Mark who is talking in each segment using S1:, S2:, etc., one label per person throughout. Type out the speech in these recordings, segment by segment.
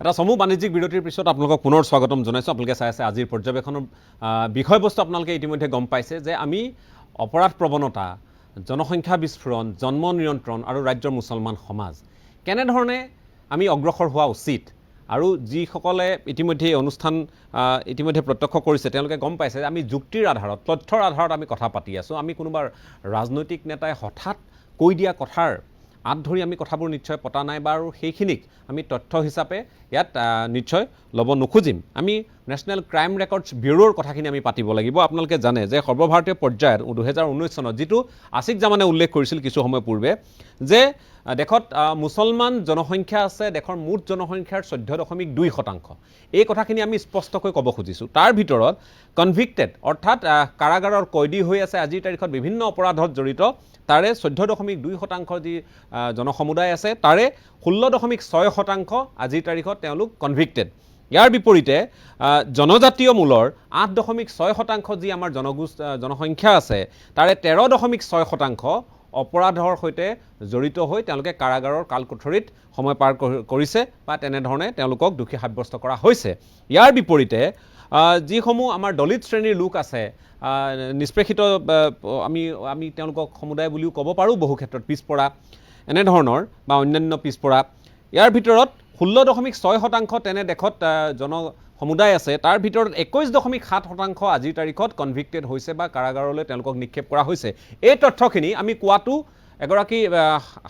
S1: এটা সমূহ বাণিজ্যিক বিৰতিৰ পিছত আপোনালোকক পুনৰ স্বাগতম জনাইছোঁ। আপোনালোকে চাই আছে আজিৰ পৰ্যবেক্ষণৰ বিষয়বস্তু আপোনালোকে ইতিমধ্যে গম পাইছে যে আমি অপৰাধ প্ৰৱণতা, জনসংখ্যা বিস্ফোৰণ, জন্ম নিয়ন্ত্ৰণ আৰু ৰাজ্যৰ মুছলমান সমাজ কেনেধৰণে আমি অগ্ৰসৰ হোৱা উচিত আৰু যিসকলে ইতিমধ্যে অনুষ্ঠান ইতিমধ্যে প্ৰত্যক্ষ কৰিছে তেওঁলোকে গম পাইছে যে আমি যুক্তিৰ আধাৰত, তথ্যৰ আধাৰত আমি কথা পাতি আছোঁ। আমি কোনোবা ৰাজনৈতিক নেতাই হঠাৎ কৈ দিয়া কথাৰ আঁত ধৰি আমি কথাবোৰ নিশ্চয় পতা নাই বা আৰু সেইখিনিক আমি তথ্য হিচাপে ইয়াত নিশ্চয় ল'ব নোখোজিম। আমি নেশ্যনেল ক্ৰাইম ৰেকৰ্ডছ ব্যুৰোৰ কথাখিনি আমি পাতিব লাগিব। আপোনালোকে জানে যে সৰ্বভাৰতীয় পৰ্যায়ত 2019 চনত যিটো আছিক জামানে উল্লেখ কৰিছিল কিছু সময় পূৰ্বে যে দেশত মুছলমান জনসংখ্যা আছে দেশৰ মুঠ জনসংখ্যাৰ 14.2%। এই কথাখিনি আমি স্পষ্টকৈ ক'ব খুজিছোঁ। তাৰ ভিতৰত কনভিক্টেড অৰ্থাৎ কাৰাগাৰৰ কয়দী হৈ আছে আজিৰ তাৰিখত বিভিন্ন অপৰাধত জড়িত তাৰে 14.2% যি জনসমুদায় আছে তাৰে 16.6% আজিৰ তাৰিখত তেওঁলোক কনভিক্টেড। ইয়াৰ বিপৰীতে জনজাতীয় মূলৰ 8.6% যি আমাৰ জনসংখ্যা আছে তাৰে 13.6% অপৰাধৰ সৈতে জড়িত হৈ তেওঁলোকে কাৰাগাৰৰ কালকোঠৰীত সময় পাৰ কৰিছে বা তেনেধৰণে তেওঁলোকক দোষী সাব্যস্ত কৰা হৈছে। ইয়াৰ বিপৰীতে যিসমূহ আমাৰ দলিত শ্ৰেণীৰ লোক আছে, নিষ্পেষিত আমি তেওঁলোকক সমুদায় বুলিও ক'ব পাৰোঁ, বহু ক্ষেত্ৰত পিছপৰা এনেধৰণৰ বা অন্যান্য পিছপৰা, ইয়াৰ ভিতৰত 16.6% তেনে দেশত সমুদায় আছে। তাৰ ভিতৰত 21.7% আজিৰ তাৰিখত কনভিক্টেড হৈছে বা কাৰাগাৰলৈ তেওঁলোকক নিক্ষেপ কৰা হৈছে। এই তথ্যখিনি আমি কোৱাটো এগৰাকী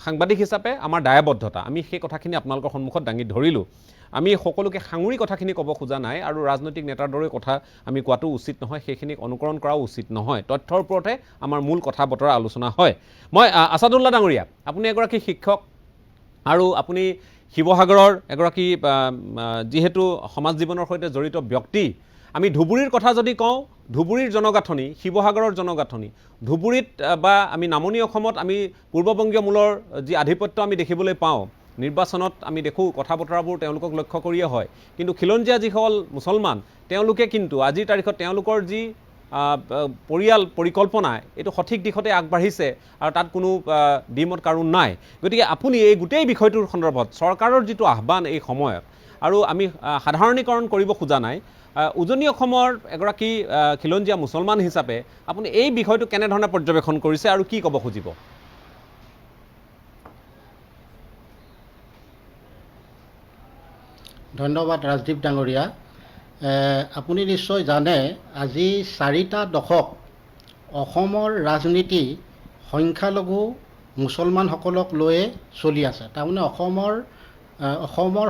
S1: সাংবাদিক হিচাপে আমাৰ দায়বদ্ধতা। আমি সেই কথাখিনি আপোনালোকৰ সন্মুখত দাঙি ধৰিলোঁ। আমি সকলোকে সাঙুৰি কথাখিনি ক'ব খোজা নাই আৰু ৰাজনৈতিক নেতাৰ দৰে কথা আমি কোৱাটো উচিত নহয়, সেইখিনিক অনুকৰণ কৰাও উচিত নহয়। তথ্যৰ ওপৰতে আমাৰ মূল কথা বতৰা আলোচনা হয়। মই আছাদুল্লাহ ডাঙৰীয়া, আপুনি এগৰাকী শিক্ষক আৰু আপুনি শিৱসাগৰৰ এগৰাকী যিহেতু সমাজ জীৱনৰ সৈতে জড়িত ব্যক্তি। আমি ধুবুৰীৰ কথা যদি কওঁ, ধুবুৰীৰ জনগাঁথনি, শিৱসাগৰৰ জনগাঁথনি, ধুবুৰীত বা আমি নামনি অসমত আমি পূৰ্ববংগীয় মূলৰ যি আধিপত্য আমি দেখিবলৈ পাওঁ, নিৰ্বাচনত আমি দেখোঁ কথা বতৰাবোৰ তেওঁলোকক লক্ষ্য কৰিয়ে হয়। কিন্তু খিলঞ্জীয়া যিসকল মুছলমান তেওঁলোকে কিন্তু আজিৰ তাৰিখত তেওঁলোকৰ যি পৰিকল্পনা এইটো সঠিক দিশতে আগবাঢ়িছে আৰু তাত কোনো দ্বিমত কাৰোঁ নাই। গতিকে আপুনি এই গোটেই বিষয়টোৰ সন্দৰ্ভত চৰকাৰৰ যিটো আহ্বান এই সময়ত, আৰু আমি সাধাৰণীকৰণ কৰিব খোজা নাই, উজনি অসমৰ এগৰাকী খিলঞ্জীয়া মুছলমান হিচাপে আপুনি এই বিষয়টো কেনেধৰণে পৰ্যবেক্ষণ কৰিছে আৰু কি ক'ব খুজিব?
S2: ধন্যবাদ ৰাজদীপ ডাঙৰীয়া। আপুনি নিশ্চয় জানে আজি 4টা দশক অসমৰ ৰাজনীতি সংখ্যালঘু মুছলমানসকলক লৈয়ে চলি আছে। তাৰমানে অসমৰ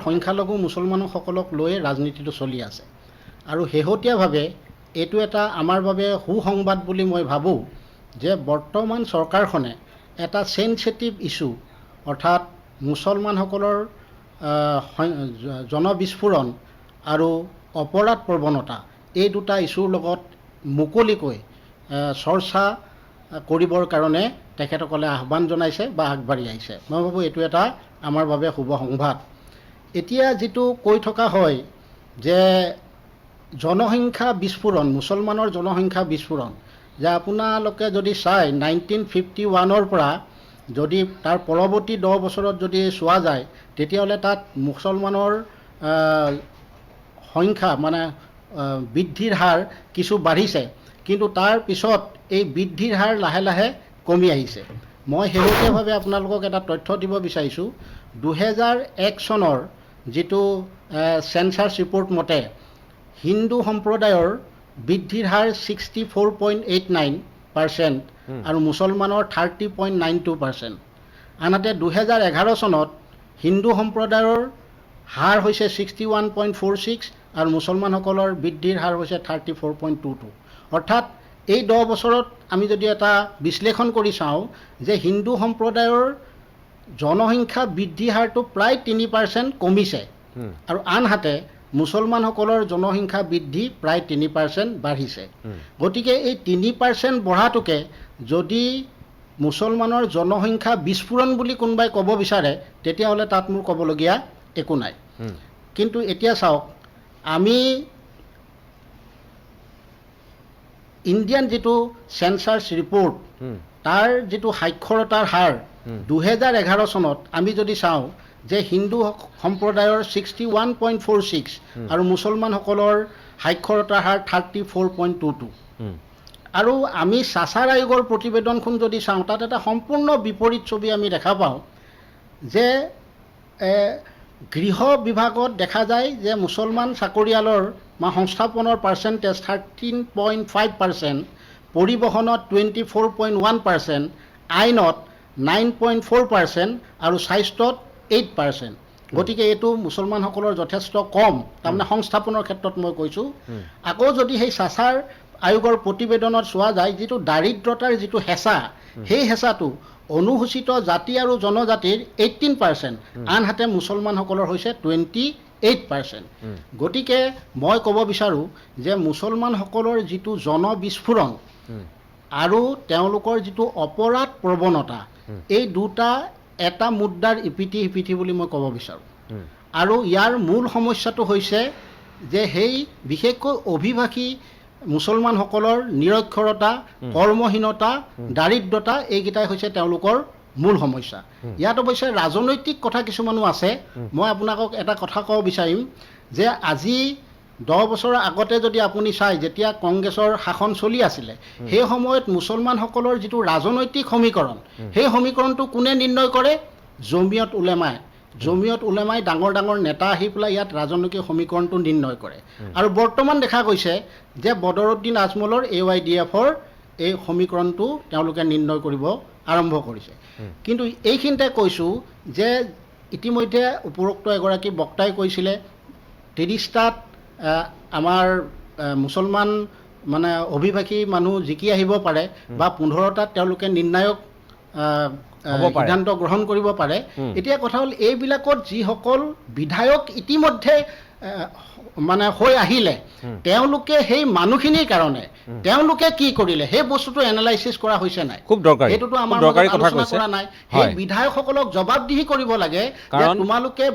S2: সংখ্যালঘু মুছলমানসকলক লৈয়ে ৰাজনীতিটো চলি আছে। আৰু শেহতীয়াভাৱে এইটো এটা আমাৰ বাবে সুসংবাদ বুলি মই ভাবোঁ যে বৰ্তমান চৰকাৰখনে এটা চেনচিটিভ ইছ্যু অৰ্থাৎ মুছলমানসকলৰ জনবিস্ফোৰণ আৰু অপৰাধ প্ৰৱণতা এই দুটা ইছ্যুৰ লগত মুকলিকৈ চৰ্চা কৰিবৰ কাৰণে তেখেতসকলে আহ্বান জনাইছে বা আগবাঢ়ি আহিছে। মই ভাবোঁ এইটো এটা আমাৰ বাবে শুভ সংবাদ। এতিয়া যিটো কৈ থকা হয় যে জনসংখ্যা বিস্ফোৰণ, মুছলমানৰ জনসংখ্যা বিস্ফোৰণ, যে আপোনালোকে যদি চায় 1951ৰ পৰা যদি তাৰ পৰৱৰ্তী 10 বছৰত যদি চোৱা যায় তেতিয়াহ'লে তাত মুছলমানৰ সংখ্যা মানে বৃদ্ধিৰ হাৰ কিছু বাঢ়িছে, কিন্তু তাৰ পিছত এই বৃদ্ধিৰ হাৰ লাহে লাহে কমি আহিছে। মই শেহতীয়াভাৱে আপোনালোকক এটা তথ্য দিব বিচাৰিছোঁ। 2001 চনৰ যিটো চেঞ্চাছ ৰিপৰ্ট মতে হিন্দু সম্প্ৰদায়ৰ বৃদ্ধিৰ হাৰ 64.89% আৰু মুছলমানৰ 30.92%। আনহাতে 2011 চনত হিন্দু সম্প্ৰদায়ৰ হাৰ হৈছে 61.46 আৰু মুছলমানসকলৰ বৃদ্ধিৰ হাৰ হৈছে 34.22। অৰ্থাৎ এই 10 বছৰত আমি যদি এটা বিশ্লেষণ কৰি চাওঁ যে হিন্দু সম্প্ৰদায়ৰ জনসংখ্যা বৃদ্ধি হাৰটো প্ৰায় 3% কমিছে আৰু আনহাতে মুছলমানসকলৰ জনসংখ্যা বৃদ্ধি প্ৰায় 3% বাঢ়িছে। গতিকে এই 3% বঢ়াটোকে যদি মুছলমানৰ জনসংখ্যা বিস্ফোৰণ বুলি কোনোবাই ক'ব বিচাৰে তেতিয়াহ'লে তাত মোৰ ক'বলগীয়া একো নাই। কিন্তু এতিয়া চাওক, আমি ইণ্ডিয়ান যিটো চেঞ্চাছ ৰিপৰ্ট তাৰ যিটো সাক্ষৰতাৰ হাৰ 2011 চনত আমি যদি চাওঁ যে হিন্দু সম্প্ৰদায়ৰ 61.46 আৰু মুছলমানসকলৰ সাক্ষৰতাৰ হাৰ 34.22 আৰু আমি চাচাৰ আয়োগৰ প্ৰতিবেদনখন যদি চাওঁ তাত এটা সম্পূৰ্ণ বিপৰীত ছবি আমি দেখা পাওঁ যে গৃহ বিভাগত দেখা যায় যে মুছলমান চাকৰিয়ালৰ সংস্থাপনৰ পাৰ্চেণ্টেজ 13.5%, পৰিবহণত 24.1%, আইনত 9.4% আৰু স্বাস্থ্যত 8%. গতিকে এইটো মুছলমানসকলৰ যথেষ্ট কম, তাৰমানে সংস্থাপনৰ ক্ষেত্ৰত মই কৈছোঁ. আকৌ যদি সেই চাচাৰ আয়োগৰ প্ৰতিবেদনত চোৱা যায় যিটো দাৰিদ্ৰতাৰ যিটো হেঁচা, সেই হেঁচাটো অনুসূচিত জাতি আৰু জনজাতিৰ 18%, আনহাতে মুছলমানসকলৰ হৈছে 28%. গতিকে মই ক'ব বিচাৰোঁ যে মুছলমানসকলৰ যিটো জনবিস্ফোৰণ আৰু তেওঁলোকৰ যিটো অপৰাধ প্ৰৱণতা, এই দুটা এটা মুদ্ৰাৰ ইপিঠি সিপিঠি বুলি মই ক'ব বিচাৰোঁ. আৰু ইয়াৰ মূল সমস্যাটো হৈছে যে সেই বিশেষকৈ অভিবাসী মুছলমানসকলৰ নিৰক্ষৰতা, কৰ্মহীনতা, দাৰিদ্ৰতা এইকেইটাই হৈছে তেওঁলোকৰ মূল সমস্যা. ইয়াত অৱশ্যে ৰাজনৈতিক কথা কিছুমানো আছে. মই আপোনালোকক এটা কথা ক'ব বিচাৰিম যে আজি 10 বছৰৰ আগতে যদি আপুনি চাই যেতিয়া কংগ্ৰেছৰ শাসন চলি আছিলে, সেই সময়ত মুছলমানসকলৰ যিটো ৰাজনৈতিক সমীকৰণ, সেই সমীকৰণটো কোনে নিৰ্ণয় কৰে? জমিয়ত উলেমাই ডাঙৰ ডাঙৰ নেতা আহি পেলাই ইয়াত ৰাজনৈতিক সমীকৰণটো নিৰ্ণয় কৰে. আৰু বৰ্তমান দেখা গৈছে যে বদৰুদ্দিন আজমলৰ AYDFৰ এই সমীকৰণটো তেওঁলোকে নিৰ্ণয় কৰিব আৰম্ভ কৰিছে. কিন্তু এইখিনিতে কৈছোঁ যে ইতিমধ্যে উপৰোক্ত এগৰাকী বক্তাই কৈছিলে 30টাত আমাৰ মুছলমান মানে অভিবাসী মানুহ জিকি আহিব পাৰে বা 15টাত তেওঁলোকে নিৰ্ণায়ক সিদ্ধান্ত গ্ৰহণ কৰিব পাৰে. এতিয়া কথা হ'ল এইবিলাকত যিসকল বিধায়ক ইতিমধ্যে মানে হৈ আহিলে, তেওঁলোকে সেই মানুহখিনিৰ কাৰণে তেওঁলোকে কি কৰিলে সেই বস্তুটো এনালাইচিছ কৰা হৈছে নাই?
S1: খুব দৰকাৰী,
S2: এইটোতো আমাৰ আলোচনা কৰা নাই. সেই বিধায়কসকলক জবাবদিহি কৰিব লাগে যে তোমালোকে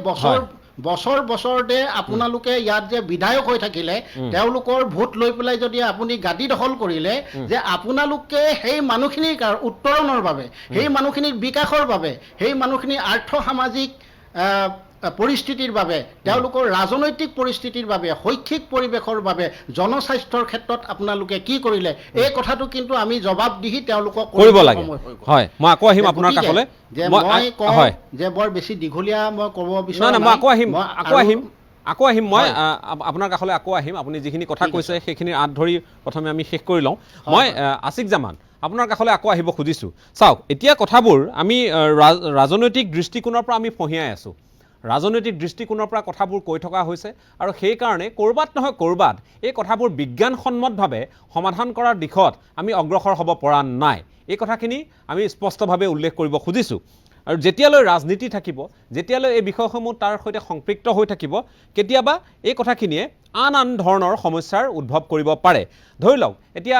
S2: বছৰতে আপোনালোকে ইয়াত যে বিধায়ক হৈ থাকিলে, তেওঁলোকৰ ভোট লৈ পেলাই যদি আপুনি গাদী দখল কৰিলে, যে আপোনালোকে সেই মানুহখিনিৰ উত্তৰণৰ বাবে, সেই মানুহখিনিৰ বিকাশৰ বাবে, সেই মানুহখিনিৰ আৰ্থ সামাজিক পৰিস্থিতিৰ বাবে, তেওঁলোকৰ ৰাজনৈতিক পৰিস্থিতিৰ বাবে, শৈক্ষিক পৰিৱেশৰ বাবে, জনস্বাস্থ্যৰ ক্ষেত্ৰত আপোনালোকে কি কৰিলে, এই কথাটো কিন্তু আমি জবাবদিহি তেওঁলোকক
S1: কৰিব লাগে. হয়, মই আকৌ আহিম আপোনাৰ কাষলৈ.
S2: যে মই কওঁ যে বৰ বেছি দীঘলীয়া মই ক'ব বিচাৰা নাই.
S1: মই আকৌ আহিম মই আপোনাৰ কাষলৈ আকৌ আহিম. আপুনি যিখিনি কথা কৈছে সেইখিনিৰ আঁত ধৰি প্ৰথমে আমি শেষ কৰি লওঁ. মই আছিক জামান আপোনাৰ কাষলৈ আকৌ আহিব খুজিছোঁ. চাওক, এতিয়া কথাবোৰ আমি ৰাজনৈতিক দৃষ্টিকোণৰ পৰা আমি ফঁহিয়াই আছোঁ. ৰাজনৈতিক দৃষ্টিকোণৰ পৰা কথাবোৰ কৈ থকা হৈছে আৰু সেইকাৰণে ক'ৰবাত নহয় ক'ৰবাত এই কথাবোৰ বিজ্ঞানসন্মতভাৱে সমাধান কৰাৰ দিশত আমি অগ্ৰসৰ হ'ব পৰা নাই. এই কথাখিনি আমি স্পষ্টভাৱে উল্লেখ কৰিব খুজিছোঁ. আৰু যেতিয়ালৈ ৰাজনীতি থাকিব, যেতিয়ালৈ এই বিষয়সমূহ তাৰ সৈতে সম্পৃক্ত হৈ থাকিব, কেতিয়াবা এই কথাখিনিয়ে আন ধৰণৰ সমস্যাৰ উদ্ভৱ কৰিব পাৰে. ধৰি লওক এতিয়া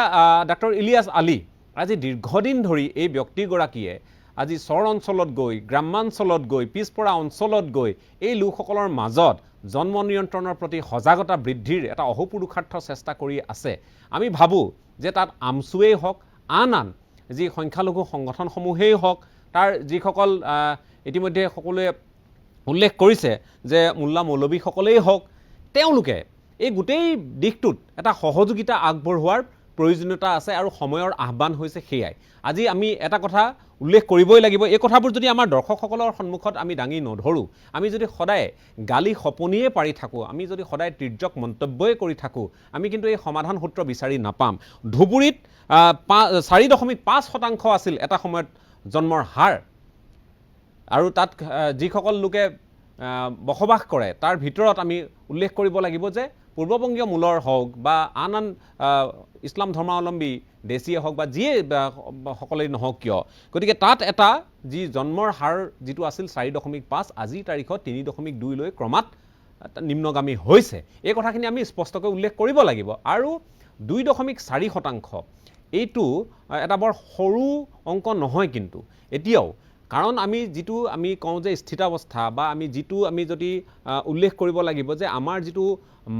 S1: ডাক্তৰ ইলিয়াছ আলী আজি দীৰ্ঘদিন ধৰি এই ব্যক্তিগৰাকীয়ে আজি চৰ অঞ্চলত গৈ, গ্ৰাম্যাঞ্চলত গৈ, পিছপৰা অঞ্চলত গৈ এই লোকসকলৰ মাজত জন্ম নিয়ন্ত্ৰণৰ প্ৰতি সজাগতা বৃদ্ধিৰ এটা অহোপুৰুষাৰ্থ চেষ্টা কৰি আছে. আমি ভাবোঁ যে তাত আমছুৱেই হওক, আন যি সংখ্যালঘু সংগঠনসমূহেই হওক, তাৰ যিসকল ইতিমধ্যে সকলোৱে উল্লেখ কৰিছে যে মোল্লা মৌলবীসকলেই হওক, তেওঁলোকে এই গোটেই দিশটোত এটা সহযোগিতা আগবঢ়োৱাৰ প্ৰয়োজনীয়তা আছে আৰু সময়ৰ আহ্বান হৈছে সেয়াই. আজি আমি এটা কথা উল্লেখ কৰিবই লাগিব, এই কথাবোৰ যদি আমাৰ দৰ্শকসকলৰ সন্মুখত আমি দাঙি নধৰোঁ, আমি যদি সদায় গালি সপনিয়ে পাৰি থাকোঁ, আমি যদি সদায় তিৰ্যক মন্তব্যই কৰি থাকোঁ, আমি কিন্তু এই সমাধান সূত্ৰ বিচাৰি নাপাম. ধুবুৰীত 4.5% আছিল এটা সময়ত জন্মৰ হাৰ, আৰু তাত যিসকল লোকে বসবাস কৰে তাৰ ভিতৰত আমি উল্লেখ কৰিব লাগিব যে পূৰ্ববংগীয় মূলৰ হওক বা আন ইছলাম ধৰ্মাৱলম্বী দেশীয়ে হওক বা যিয়ে সকলেই নহওক কিয়, গতিকে তাত এটা যি জন্মৰ হাৰ যিটো আছিল 4.5, আজিৰ তাৰিখত 3.2লৈ ক্ৰমাৎ নিম্নগামী হৈছে. এই কথাখিনি আমি স্পষ্টকৈ উল্লেখ কৰিব লাগিব. আৰু 2.4% এইটো এটা বৰ সৰু অংক নহয় কিন্তু এতিয়াও, কাৰণ আমি যিটো আমি কওঁ যে স্থিতাৱস্থা বা আমি যদি উল্লেখ কৰিব লাগিব যে আমাৰ যিটো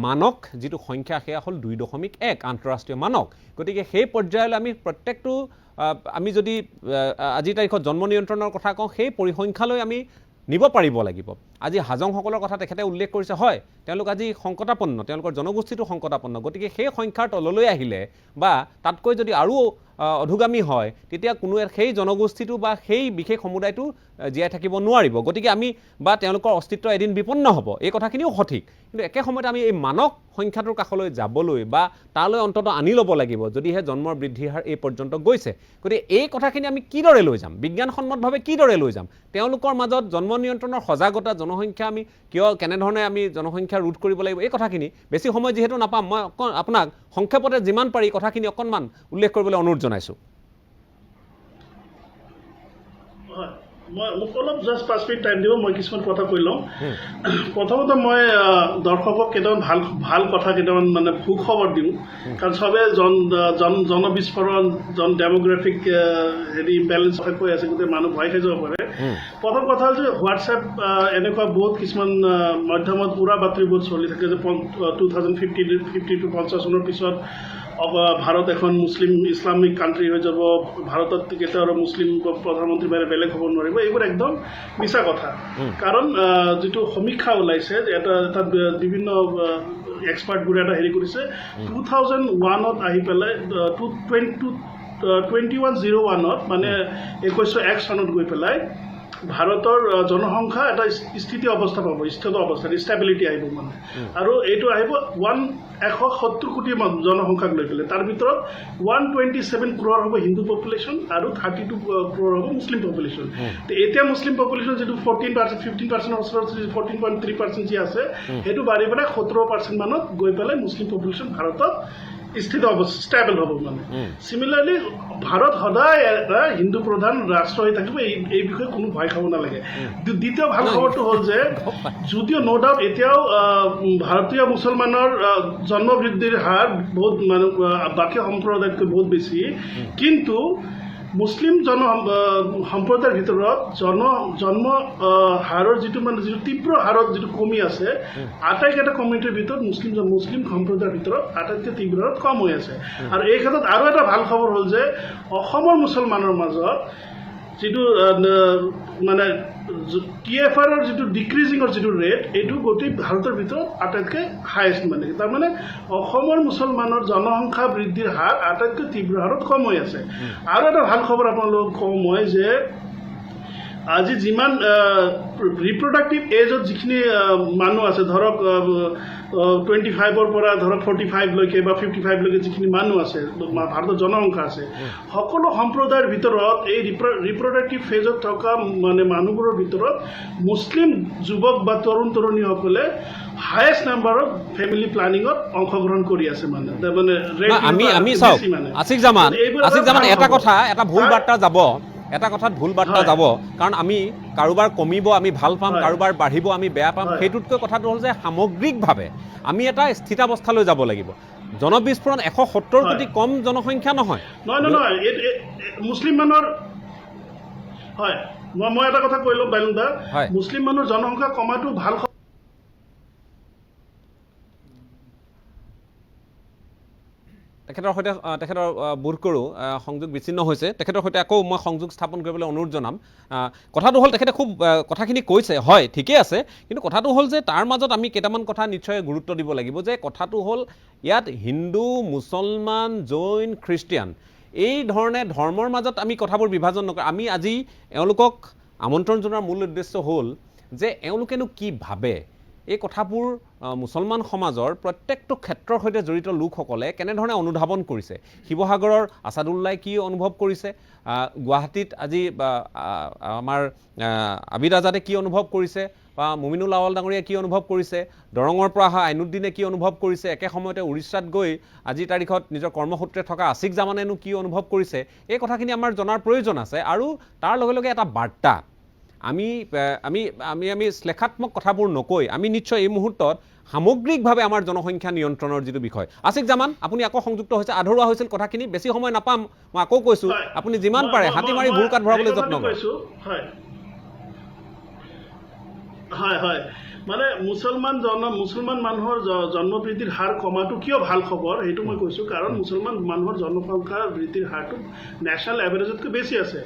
S1: মানক যিটো সংখ্যা সেয়া হ'ল 2.1 আন্তঃৰাষ্ট্ৰীয় মানক. গতিকে সেই পৰ্যায়লৈ আমি প্ৰত্যেকটো আমি যদি আজিৰ তাৰিখত জন্ম নিয়ন্ত্ৰণৰ কথা কওঁ, সেই পৰিসংখ্যালৈ আমি নিব পাৰিব লাগিব আজি হাজংসকলৰ কথা তেখেতে উল্লেখ কৰিছে হয় তেওঁলোক আজি সংকটাপন্ন তেওঁলোকৰ জনগোষ্ঠীটো সংকটাপন্ন গতিকে সেই সংখ্যাৰ তললৈ আহিলে বা তাতকৈ যদি আৰু অধুগামী হয় তেতিয়া কোনো সেই জনগোষ্ঠীটো বা সেই বিশেষ সমুদায়টো জীয়াই থাকিব নোৱাৰিব গতিকে আমি বা তেওঁলোকৰ অস্তিত্ব এদিন বিপন্ন হ'ব এই কথাখিনিও সঠিক কিন্তু একে সময়তে আমি এই মানক সংখ্যাটোৰ কাষলৈ যাবলৈ বা তালৈ অন্তত আনি ল'ব লাগিব যদিহে জন্মৰ বৃদ্ধিৰ হাৰ এই পৰ্যন্ত গৈছে গতিকে এই কথাখিনি আমি কিদৰে লৈ যাম বিজ্ঞানসন্মতভাৱে কিদৰে লৈ যাম তেওঁলোকৰ মাজত জন্ম নিয়ন্ত্ৰণৰ সজাগতা জনসংখ্যা আমি কেনেধৰণে আমি জনসংখ্যা ৰোধ কৰিব লাগিব এই কথাখিনি বেছি সময় যিহেতু নাপাম মই আপোনাক সংক্ষেপতে যিমান পাৰি কথাখিনি অকণমান উল্লেখ কৰিবলৈ অনুৰোধ জনাইছোঁ
S3: মোক অলপ জাষ্ট 5 মিনিট টাইম দিব মই কিছুমান কথা কৈ লওঁ প্ৰথমতে মই দৰ্শকক কেইটামান ভাল কথা কেইটামান মানে সুখবৰ দিওঁ কাৰণ চবে জনবিস্ফোৰণ ডেমোগ্ৰাফিক হেৰি ইম্বেলেঞ্চ কৈ আছে গোটেই মানুহ ভয় খাই যাব পাৰে প্ৰথম কথা হ'ল যে হোৱাটছএপ এনেকুৱা বহুত কিছুমান মাধ্যমত পুৰা বাতৰিবোৰ চলি থাকে যে 2050 to 50 চনৰ পিছত ভাৰত এখন মুছলিম ইছলামিক কাণ্ট্ৰি হৈ যাব ভাৰতত কেতিয়াও আৰু মুছলিম প্ৰধানমন্ত্ৰী বাহিৰে বেলেগ হ'ব নোৱাৰিব এইবোৰ একদম মিছা কথা কাৰণ যিটো সমীক্ষা ওলাইছে এটা বিভিন্ন এক্সপাৰ্টবোৰে এটা হেৰি কৰিছে 2001ত আহি পেলাই 2101ত মানে 2101 চনত গৈ পেলাই ভাৰতৰ জনসংখ্যা এটা স্থিতি অৱস্থা পাব স্থিত অৱস্থা ষ্টেবিলিটি আহিব মানে আৰু এইটো আহিব 170 কোটি জনসংখ্যাক লৈ পেলাই তাৰ ভিতৰত 127 ক্ৰ'ৰ হ'ব হিন্দু পপুলেশ্যন আৰু 32 ক্ৰ'ৰ হ'ব মুছলিম পপুলেশ্যন এতিয়া মুছলিম পপুলেশ্যন যিটো 15% ওচৰত 14.3% যি আছে সেইটো বাঢ়ি পেলাই 17% মানত গৈ পেলাই মুছলিম পপুলেশ্যন ভাৰতত স্থিত অৱস্থা ষ্টেবল হ'ব মানে চিমিলাৰলি ভাৰত সদায় এটা হিন্দু প্ৰধান ৰাষ্ট্ৰ হৈ থাকিব এই বিষয়ে কোনো ভয় খাব নালাগে দ্বিতীয় ভাল খবৰটো হ'ল যে যদিও ন' ডাউট এতিয়াও ভাৰতীয় মুছলমানৰ জন্ম বৃদ্ধিৰ হাৰ বহুত মানুহ বাকী সম্প্ৰদায়তকৈ বহুত বেছি কিন্তু মুছলিম সম্প্ৰদায়ৰ ভিতৰত জন্ম হাৰৰ যিটো তীব্ৰ হাৰত যিটো কমি আছে আটাইকেইটা কমিউনিটিৰ ভিতৰত মুছলিম সম্প্ৰদায়ৰ ভিতৰত আটাইতকৈ তীব্ৰ হাৰত কম হৈ আছে আৰু এই ক্ষেত্ৰত আৰু এটা ভাল খবৰ হ'ল যে অসমৰ মুছলমানৰ মাজত যিটো মানে TFR যিটো ডিক্ৰিজিঙৰ যিটো ৰেট এইটো গোটেই ভাৰতৰ ভিতৰত আটাইতকৈ হায়েষ্ট মানে তাৰমানে অসমৰ মুছলমানৰ জনসংখ্যা বৃদ্ধিৰ হাৰ আটাইতকৈ তীব্ৰ হাৰত কম হৈ আছে আৰু এটা ভাল খবৰ আপোনালোকক কওঁ মই যে আজি যিমান ৰিপ্ৰডাক্টিভ এজত যিখিনি মানুহ আছে ধৰক 25ৰ পৰা ধৰক 45লৈকে বা 55লৈকে যিখিনি মানুহ আছে ভাৰতৰ জনসংখ্যা আছে সকলো সম্প্ৰদায়ৰ ভিতৰত এই ৰিপ্ৰডাক্টিভ ফেজত থকা মানে মানুহবোৰৰ ভিতৰত মুছলিম যুৱক বা তৰুণীসকলে হায়েষ্ট নাম্বাৰত ফেমিলি প্লানিঙত অংশগ্ৰহণ কৰি আছে মানে
S1: আমি চাওক আছিক জামান এটা ভুল বাৰ্তা যাব এটা কথাত ভুল বাৰ্তা যাব কাৰণ আমি কাৰোবাৰ কমিব আমি ভাল পাম কাৰোবাৰ বাঢ়িব আমি বেয়া পাম সেইটোতকৈ কথাটো হ'ল যে সামগ্ৰিকভাৱে আমি এটা স্থিতাৱস্থালৈ যাব লাগিব জনবিস্ফোৰণ 170 কোটি কম জনসংখ্যা নহয়
S3: মুছলিম মানুহৰ হয় মই এটা কথা কৈ লওঁ বাইলুদা মুছলিম মানুহৰ জনসংখ্যা কমাটো ভাল
S1: তেখেতৰ বোধ কৰোঁ সংযোগ বিচ্ছিন্ন হৈছে তেখেতৰ সৈতে আকৌ মই সংযোগ স্থাপন কৰিবলৈ অনুৰোধ জনাম কথাটো হ'ল তেখেতে খুব কথাখিনি কৈছে হয় ঠিকেই আছে কিন্তু কথাটো হ'ল যে তাৰ মাজত আমি কেইটামান কথা নিশ্চয় গুৰুত্ব দিব লাগিব যে কথাটো হ'ল ইয়াত হিন্দু মুছলমান জৈন খ্ৰীষ্টিয়ান এই ধৰণে ধৰ্মৰ মাজত আমি কথাবোৰ বিভাজন নকৰোঁ আমি আজি এওঁলোকক আমন্ত্ৰণ জনোৱাৰ মূল উদ্দেশ্য হ'ল যে এওঁলোকেনো কি ভাবে এই কথাবোৰ মুছলমান সমাজৰ প্ৰত্যেকটো ক্ষেত্ৰৰ সৈতে জড়িত লোকসকলে কেনেধৰণে অনুধাৱন কৰিছে শিৱসাগৰৰ আছাদুল্লাই কি অনুভৱ কৰিছে গুৱাহাটীত আজি আমাৰ আবিদ আজাদে কি অনুভৱ কৰিছে বা মুমিনুল আৱাল ডাঙৰীয়াই কি অনুভৱ কৰিছে দৰঙৰ পৰা অহা আইনুদ্দিনে কি অনুভৱ কৰিছে একে সময়তে উৰিষ্যাত গৈ আজিৰ তাৰিখত নিজৰ কৰ্মসূত্ৰে থকা আছিক জামানেনো কি অনুভৱ কৰিছে এই কথাখিনি আমাৰ জনাৰ প্ৰয়োজন আছে আৰু তাৰ লগে লগে এটা বাৰ্তা আমি আমি আমি আমি শ্লেষাত্মক কথাবোৰ নকৈ আমি নিশ্চয় এই মুহূৰ্তত সামগ্ৰিকভাৱে আমাৰ জনসংখ্যা নিয়ন্ত্ৰণৰ যিটো বিষয় আছিক জামান আপুনি আকৌ সংযুক্ত হৈছে আধৰুৱা হৈছিল কথাখিনি বেছি সময় নাপাম মই আকৌ কৈছোঁ আপুনি যিমান পাৰে হাতী মাৰি ভুল কাঠ ভৰাবলৈ যত্ন কৰক
S3: হয় হয় মানে মুছলমান মানুহৰ জন্ম বৃদ্ধিৰ হাৰ কমাটো কিয় ভাল খবৰ সেইটো মই কৈছোঁ কাৰণ মুছলমান মানুহৰ জনসংখ্যা বৃদ্ধিৰ হাৰটো নেশ্যনেল এভাৰেজতকৈ বেছি আছে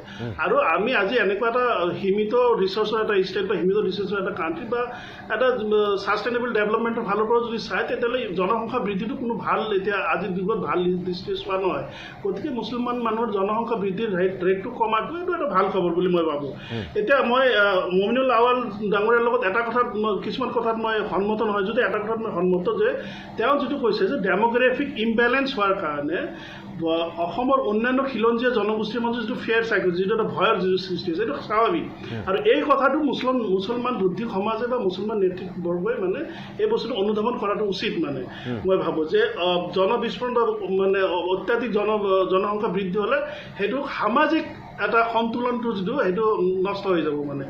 S3: আৰু আমি আজি এনেকুৱা এটা সীমিত ৰিচৰ্চৰ এটা ষ্টেট বা সীমিত ৰিচৰ্চৰ এটা কাণ্ট্ৰি বা এটা ছাষ্টেইনেবল ডেভেলপমেণ্টৰ ফালৰ পৰা যদি চায় তেতিয়াহ'লে জনসংখ্যা বৃদ্ধিটো কোনো ভাল এতিয়া আজিৰ যুগত ভাল দৃষ্টি চোৱা নহয় গতিকে মুছলমান মানুহৰ জনসংখ্যা বৃদ্ধিৰ ৰেটটো কমাটো এইটো এটা ভাল খবৰ বুলি মই ভাবোঁ এতিয়া মই মমিনুল আৱাল ডাঙৰীয়াৰ লগত এটা কথাত কিছুমান কথাত মই সন্মত নহয় যদি এটা কথাত মই সন্মত যে তেওঁ যিটো কৈছে যে ডেম'গ্ৰাফিক ইমবেলেঞ্চ হোৱাৰ কাৰণে অসমৰ অন্যান্য খিলঞ্জীয়া জনগোষ্ঠীৰ মাজত যিটো ফেয়াৰ চাইকেল যিটো এটা ভয়ৰ যিটো সৃষ্টি হৈছে এইটো স্বাভাৱিক আৰু এই কথাটো মুছলমান বুদ্ধিক সমাজে বা মুছলমান নেতৃত্ববৰ্গই মানে এই বস্তুটো অনুধাৱন কৰাটো উচিত মানে মই ভাবোঁ যে জনবিস্ফোৰণ বা মানে অত্যাধিক জনসংখ্যা বৃদ্ধি হ'লে সেইটো সামাজিক এটা সন্তুলনটো যিটো সেইটো নষ্ট হৈ যাব মানে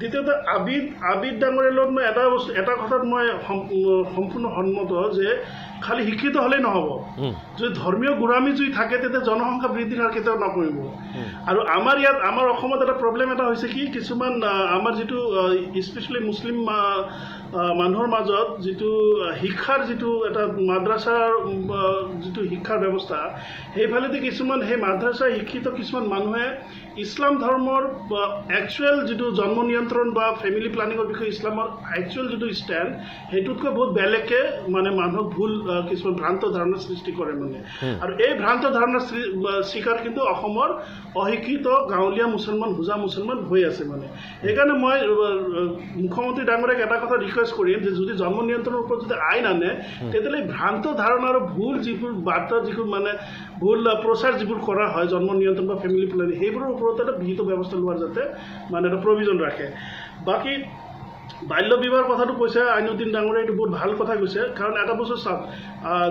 S3: দ্বিতীয়তে আবিদ ডাঙৰীয়াৰ লগত মই এটা কথাত মই সম্পূৰ্ণ সন্মত যে খালি শিক্ষিত হ'লেই নহ'ব যদি ধৰ্মীয় গোড়ামী যদি থাকে তেতিয়া জনসংখ্যা বৃদ্ধিৰ হাৰ কেতিয়াও নকৰিব আৰু আমাৰ অসমত এটা প্ৰব্লেম এটা হৈছে কি কিছুমান আমাৰ যিটো স্পেচিয়েলি মুছলিম মানুহৰ মাজত যিটো শিক্ষাৰ যিটো এটা মাদ্ৰাছাৰ যিটো শিক্ষাৰ ব্যৱস্থা সেইফালেদি কিছুমান সেই মাদ্ৰাছাৰ শিক্ষিত কিছুমান মানুহে ইছলাম ধৰ্মৰ একচুৱেল যিটো জন্ম নিয়ন্ত্ৰণ বা ফেমিলি প্লানিঙৰ বিষয়ে ইছলামৰ একচুৱেল যিটো ষ্টেণ্ড সেইটোতকৈ বহুত বেলেগকৈ মানে মানুহক ভুল কিছুমান ভ্ৰান্ত ধাৰণাৰ সৃষ্টি কৰে মানে আৰু এই ভ্ৰান্ত ধাৰণাৰ চিকাৰ কিন্তু অসমৰ অশিক্ষিত গাঁৱলীয়া হোজা মুছলমান হৈ আছে মানে সেইকাৰণে মই মুখ্যমন্ত্ৰী ডাঙৰীয়াক এটা কথা ৰিকুৱেষ্ট কৰিম যে যদি জন্ম নিয়ন্ত্ৰণৰ ওপৰত যদি আইন আনে তেতিয়াহ'লে ভ্ৰান্ত ধাৰণা আৰু ভুল যিবোৰ বাৰ্তা যিবোৰ মানে ভুল প্ৰচাৰ যিবোৰ কৰা হয় জন্ম নিয়ন্ত্ৰণ বা ফেমিলি প্লেনিং সেইবোৰৰ ওপৰত এটা বিহিত ব্যৱস্থা লোৱাৰ যাতে মানে এটা প্ৰভিজন ৰাখে বাকী বাল্য বিবাহৰ কথাটো কৈছে আইনুদ্দিন ডাঙৰীয়াই এইটো বহুত ভাল কথা কৈছে কাৰণ এটা বস্তু চাওক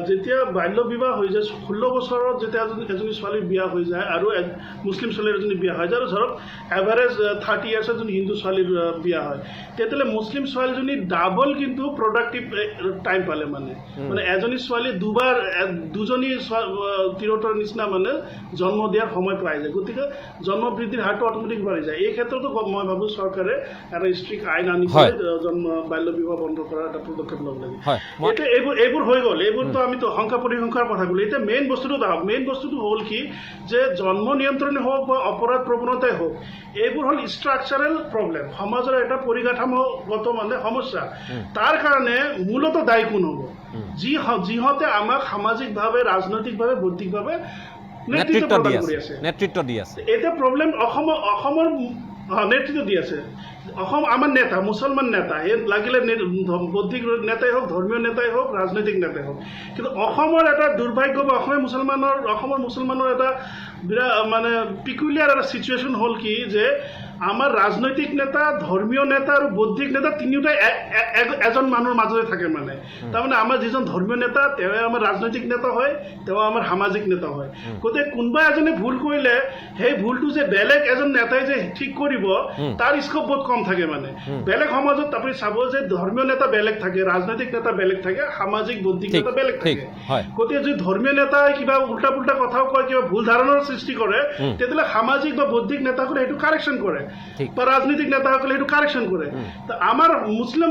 S3: যেতিয়া বাল্য বিবাহ হৈ যায় 16 বছৰত যেতিয়া এজনী ছোৱালীৰ বিয়া হৈ যায় আৰু মুছলিম ছোৱালীৰ এজনী বিয়া হৈ যায় আৰু ধৰক এভাৰেজ 30 ইয়াৰ্ছ এজনী হিন্দু ছোৱালীৰ বিয়া হয় তেতিয়াহ'লে মুছলিম ছোৱালীজনী ডাবল কিন্তু প্ৰডাক্টিভ টাইম পালে মানে এজনী ছোৱালী দুজনী তিৰোতাৰ নিচিনা মানে জন্ম দিয়াৰ সময় পাই যায় গতিকে জন্ম বৃদ্ধিৰ হাৰটো অট'মেটিক বাঢ়ি যায় এই ক্ষেত্ৰতো মই ভাবোঁ চৰকাৰে এটা ষ্ট্ৰিক্ট আইন আনি বাল্য বিবাহ বন্ধ কৰাৰ এটা পদক্ষেপ ল'ব লাগে এতিয়া এইবোৰ হৈ গ'ল এইবোৰতো আমিতো সংখ্যা পৰিসংখ্যাৰ কথা ক'লো এতিয়া মেইন বস্তুটো হ'ল কি যে জন্ম নিয়ন্ত্ৰণে হওক বা অপৰাধ প্ৰৱণতাই হওক এইবোৰ হ'ল ষ্ট্ৰাকচাৰেল প্ৰব্লেম সমাজৰ এটা পৰিকাঠামোগত মানে সমস্যা তাৰ কাৰণে মূলতঃ দায়ী কোন হ'ব যিহঁতে আমাক সামাজিকভাৱে ৰাজনৈতিকভাৱে বৌদ্ধিকভাৱে
S1: নেতৃত্ব দি আছে
S3: এতিয়া প্ৰব্লেম অসমৰ নেতৃত্ব দি আছে অসম আমাৰ নেতা মুছলমান নেতা সেই লাগিলে বৌদ্ধিক নেতাই হওক ধৰ্মীয় নেতাই হওক ৰাজনৈতিক নেতাই হওক কিন্তু অসমৰ এটা দুৰ্ভাগ্য বা অসমৰ মুছলমানৰ এটা বিৰাট মানে পিকুলিয়াৰ এটা চিটুৱেশ্যন হ'ল কি যে আমাৰ ৰাজনৈতিক নেতা ধৰ্মীয় নেতা আৰু বৌদ্ধিক নেতা তিনিওটাই এজন মানুহৰ মাজতে থাকে মানে তাৰমানে আমাৰ যিজন ধৰ্মীয় নেতা তেওঁ আমাৰ ৰাজনৈতিক নেতা হয় তেওঁ আমাৰ সামাজিক নেতা হয় গতিকে কোনোবা এজনে ভুল কৰিলে সেই ভুলটো যে বেলেগ এজন নেতাই যে ঠিক কৰিব তাৰ স্কোপ বহুত কম থাকে মানে বেলেগ সমাজত আপুনি চাব যে ধৰ্মীয় নেতা বেলেগ থাকে ৰাজনৈতিক নেতা বেলেগ থাকে সামাজিক বৌদ্ধিক নেতা বেলেগ থাকে গতিকে যদি ধৰ্মীয় নেতাই কিবা উল্টা পুল্টা কথাও কয় কিবা ভুল ধাৰণাৰ সৃষ্টি কৰে তেতিয়াহ'লে সামাজিক বা বৌদ্ধিক নেতাসকলে সেইটো কাৰেকশ্যন কৰে বা ৰাজনৈতিক নেতাসকলে সেইটো কাৰেকশ্যন কৰে আমাৰ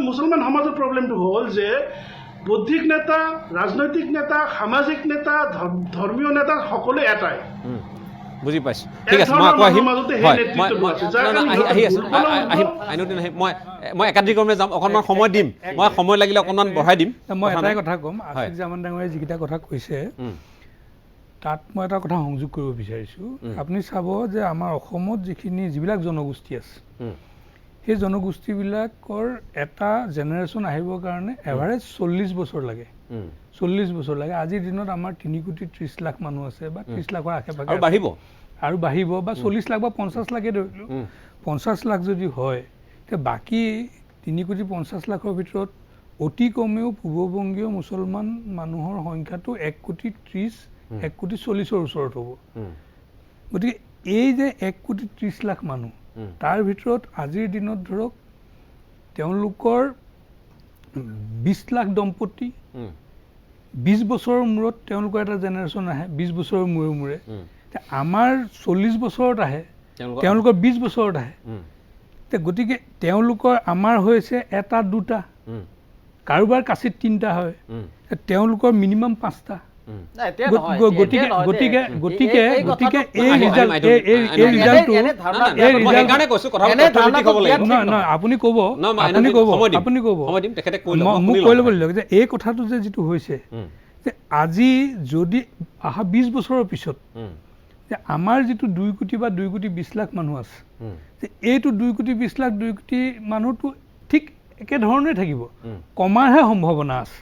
S3: মুছলমান সমাজৰ প্ৰব্লেমটো হ'ল যে বৌদ্ধিক নেতা ৰাজনৈতিক নেতা সামাজিক নেতা ধৰ্মীয় নেতা সকলো এটাই
S1: বুজি পাইছোঁ ঠিক আছে মই আকৌ আহিম মই একাধিক্ৰমে যাম অকণমান সময় দিম মই সময় লাগিলে অকণমান বঢ়াই দিম
S4: মই এটাই কথা ক'ম আছিফ জামান ডাঙৰীয়াই যিকেইটা কথা কৈছে তাত মই এটা কথা সংযোগ কৰিব বিচাৰিছোঁ আপুনি চাব যে আমাৰ অসমত যিবিলাক জনগোষ্ঠী আছে সেই জনগোষ্ঠীবিলাকৰ এটা জেনেৰেশ্যন আহিবৰ কাৰণে এভাৰেজ 40 বছৰ লাগে 40 বছৰ লাগে আজিৰ দিনত আমাৰ 3 কোটি 30 লাখ মানুহ আছে বা 30 লাখৰ আশে পাশে আৰু বাঢ়িব বা 40 লাখ বা 50 লাখে ধৰিলোঁ 50 লাখ যদি হয় তেতিয়া বাকী 3 কোটি 50 লাখৰ ভিতৰত অতি কমেও পূৰ্ববংগীয় মুছলমান মানুহৰ সংখ্যাটো 1 কোটি 30 1 কোটি 40ৰ ওচৰত হ'ব গতিকে এই যে 1 কোটি 30 লাখ মানুহ তাৰ ভিতৰত আজিৰ দিনত ধৰক তেওঁলোকৰ 20 লাখ দম্পতি 20 বছৰৰ মূৰত তেওঁলোকৰ এটা জেনেৰেশ্যন আহে 20 বছৰৰ মূৰে আমাৰ 40 বছৰত আহে তেওঁলোকৰ 20 বছৰত আহে গতিকে তেওঁলোকৰ আমাৰ হৈছে এটা দুটা কাৰোবাৰ কাচিত 3টা হয় তেওঁলোকৰ মিনিমাম 5টা গতিকে আপুনি ক'ব মোক কৈ ল'ব লাগিব যে এই কথাটো যে যিটো হৈছে যে আজি যদি অহা 20 বছৰৰ পিছত যে আমাৰ যিটো 2 কোটি বা 2 কোটি 20 লাখ মানুহ আছে যে এইটো 2 কোটি 20 লাখ 2 কোটি মানুহটো ঠিক একেধৰণে থাকিব কমাৰহে সম্ভাৱনা আছে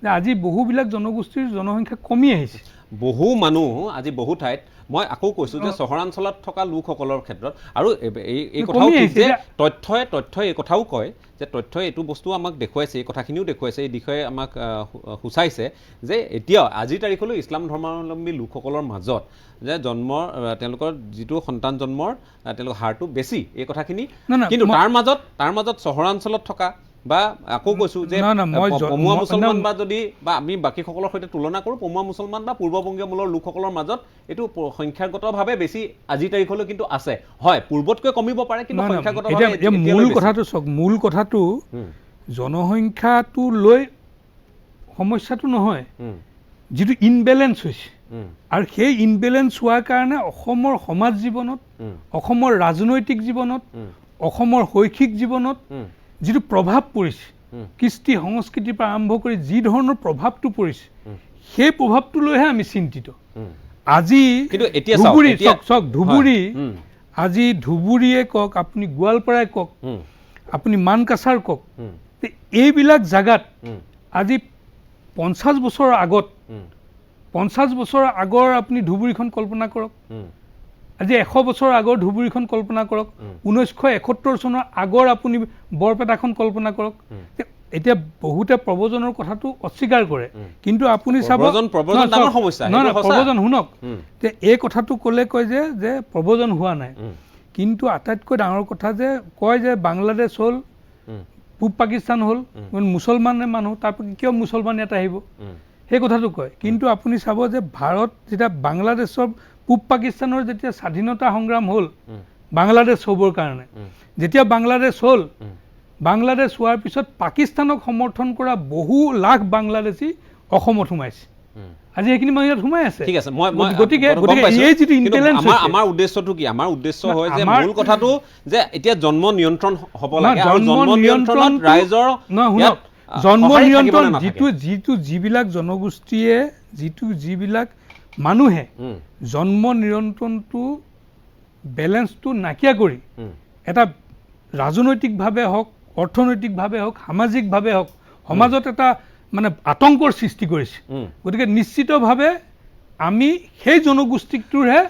S4: যে আজি বহুবিলাক জনগোষ্ঠীৰ জনসংখ্যা কমি আহিছে
S1: বহু মানুহ আজি বহু ঠাইত মই আকৌ কৈছোঁ যে চহৰাঞ্চলত থকা লোকসকলৰ ক্ষেত্ৰত আৰু এই কথাও ঠিক যে তথ্যই এই কথাও কয় যে তথ্যই এইটো বস্তু আমাক দেখুৱাইছে এই কথাখিনিও দেখুৱাইছে এই বিষয়ে আমাক সূচাইছে যে এতিয়াও আজিৰ তাৰিখলৈ ইছলাম ধৰ্মাৱলম্বী লোকসকলৰ মাজত যে তেওঁলোকৰ যিটো সন্তান জন্মৰ তেওঁলোকৰ হাৰটো বেছি এই কথাখিনি কিন্তু তাৰ মাজত চহৰাঞ্চলত থকা বা আকৌ কৈছোঁ যে পমুৱা মুছলমান বা যদি বা আমি বাকীসকলৰ সৈতে তুলনা কৰোঁ পমুৱা মুছলমান বা পূৰ্ববংগীয় মূলৰ লোকসকলৰ মাজত এইটো সংখ্যাগতভাৱে বেছি আজিৰ তাৰিখলৈ কিন্তু আছে হয় পূৰ্বতকৈ কমিব পাৰে কিন্তু সংখ্যাগতভাৱে
S4: মূল কথাটো জনসংখ্যাটো লৈ সমস্যাটো নহয় যিটো ইনবেলেঞ্চ হৈছে আৰু সেই ইনবেলেঞ্চ হোৱাৰ কাৰণে অসমৰ সমাজ জীৱনত অসমৰ ৰাজনৈতিক জীৱনত অসমৰ শৈক্ষিক জীৱনত যিটো প্ৰভাৱ পৰিছে কৃষ্টি সংস্কৃতিৰ পৰা আৰম্ভ কৰি যি ধৰণৰ প্ৰভাৱটো পৰিছে সেই প্ৰভাৱটো লৈহে আমি চিন্তিত আজি ধুবুৰী আজি ধুবুৰীয়ে কওক আপুনি গোৱালপাৰাই কওক আপুনি মানকাছাৰ কওক এইবিলাক জাগাত আজি 50 বছৰৰ আগৰ আপুনি ধুবুৰীখন কল্পনা কৰক আজি 100 বছৰ আগৰ ধুবুৰীখন কল্পনা কৰক 1971 চনৰ আগৰ আপুনি বৰপেটাখন কল্পনা কৰক এতিয়া বহুতে প্ৰব্ৰজনৰ কথাটো অস্বীকাৰ কৰে কিন্তু আপুনি চাব প্ৰব্ৰজন শুনক যে এই কথাটো ক'লে কয় যে প্ৰব্ৰজন হোৱা নাই কিন্তু আটাইতকৈ ডাঙৰ কথা যে কয় যে বাংলাদেশ হ'ল পূব পাকিস্তান হ'ল মুছলমানে মানুহ তাৰপৰা কিয় মুছলমান ইয়াত আহিব সেই কথাটো কয় কিন্তু আপুনি চাব যে ভাৰত যেতিয়া বাংলাদেশৰ পূব পাকিস্তানৰ যেতিয়া স্বাধীনতা সংগ্ৰাম হ'ল বাংলাদেশ হ'বৰ কাৰণে যেতিয়া বাংলাদেশ হ'ল বাংলাদেশ হোৱাৰ পিছত পাকিস্তানক সমৰ্থন কৰা বহু লাখ বাংলাদেশী অসমত সোমাইছে আজি এইখিনি মানুহ ইয়াত সোমাই আছে
S1: ঠিক আছে
S4: গতিকে এই যিটো ইনটেলিজেন্স
S1: আমাৰ উদ্দেশ্যটো কি আমাৰ উদ্দেশ্য হয় যে মূল কথাটো যে এতিয়া জন্ম নিয়ন্ত্ৰণ হ'ব লাগে আৰু জন্ম নিয়ন্ত্ৰণত ৰাইজৰ
S4: জন্ম নিয়ন্ত্ৰণ যিটো যিবিলাক জনগোষ্ঠীয়ে যিবিলাক মানুহে জন্ম নিয়ন্ত্ৰণটো বেলেঞ্চটো নাইকিয়া কৰি এটা ৰাজনৈতিকভাৱে হওক অৰ্থনৈতিকভাৱে হওক সামাজিকভাৱে হওক সমাজত এটা মানে আতংকৰ সৃষ্টি কৰিছে গতিকে নিশ্চিতভাৱে আমি সেই জনগোষ্ঠীটোৰহে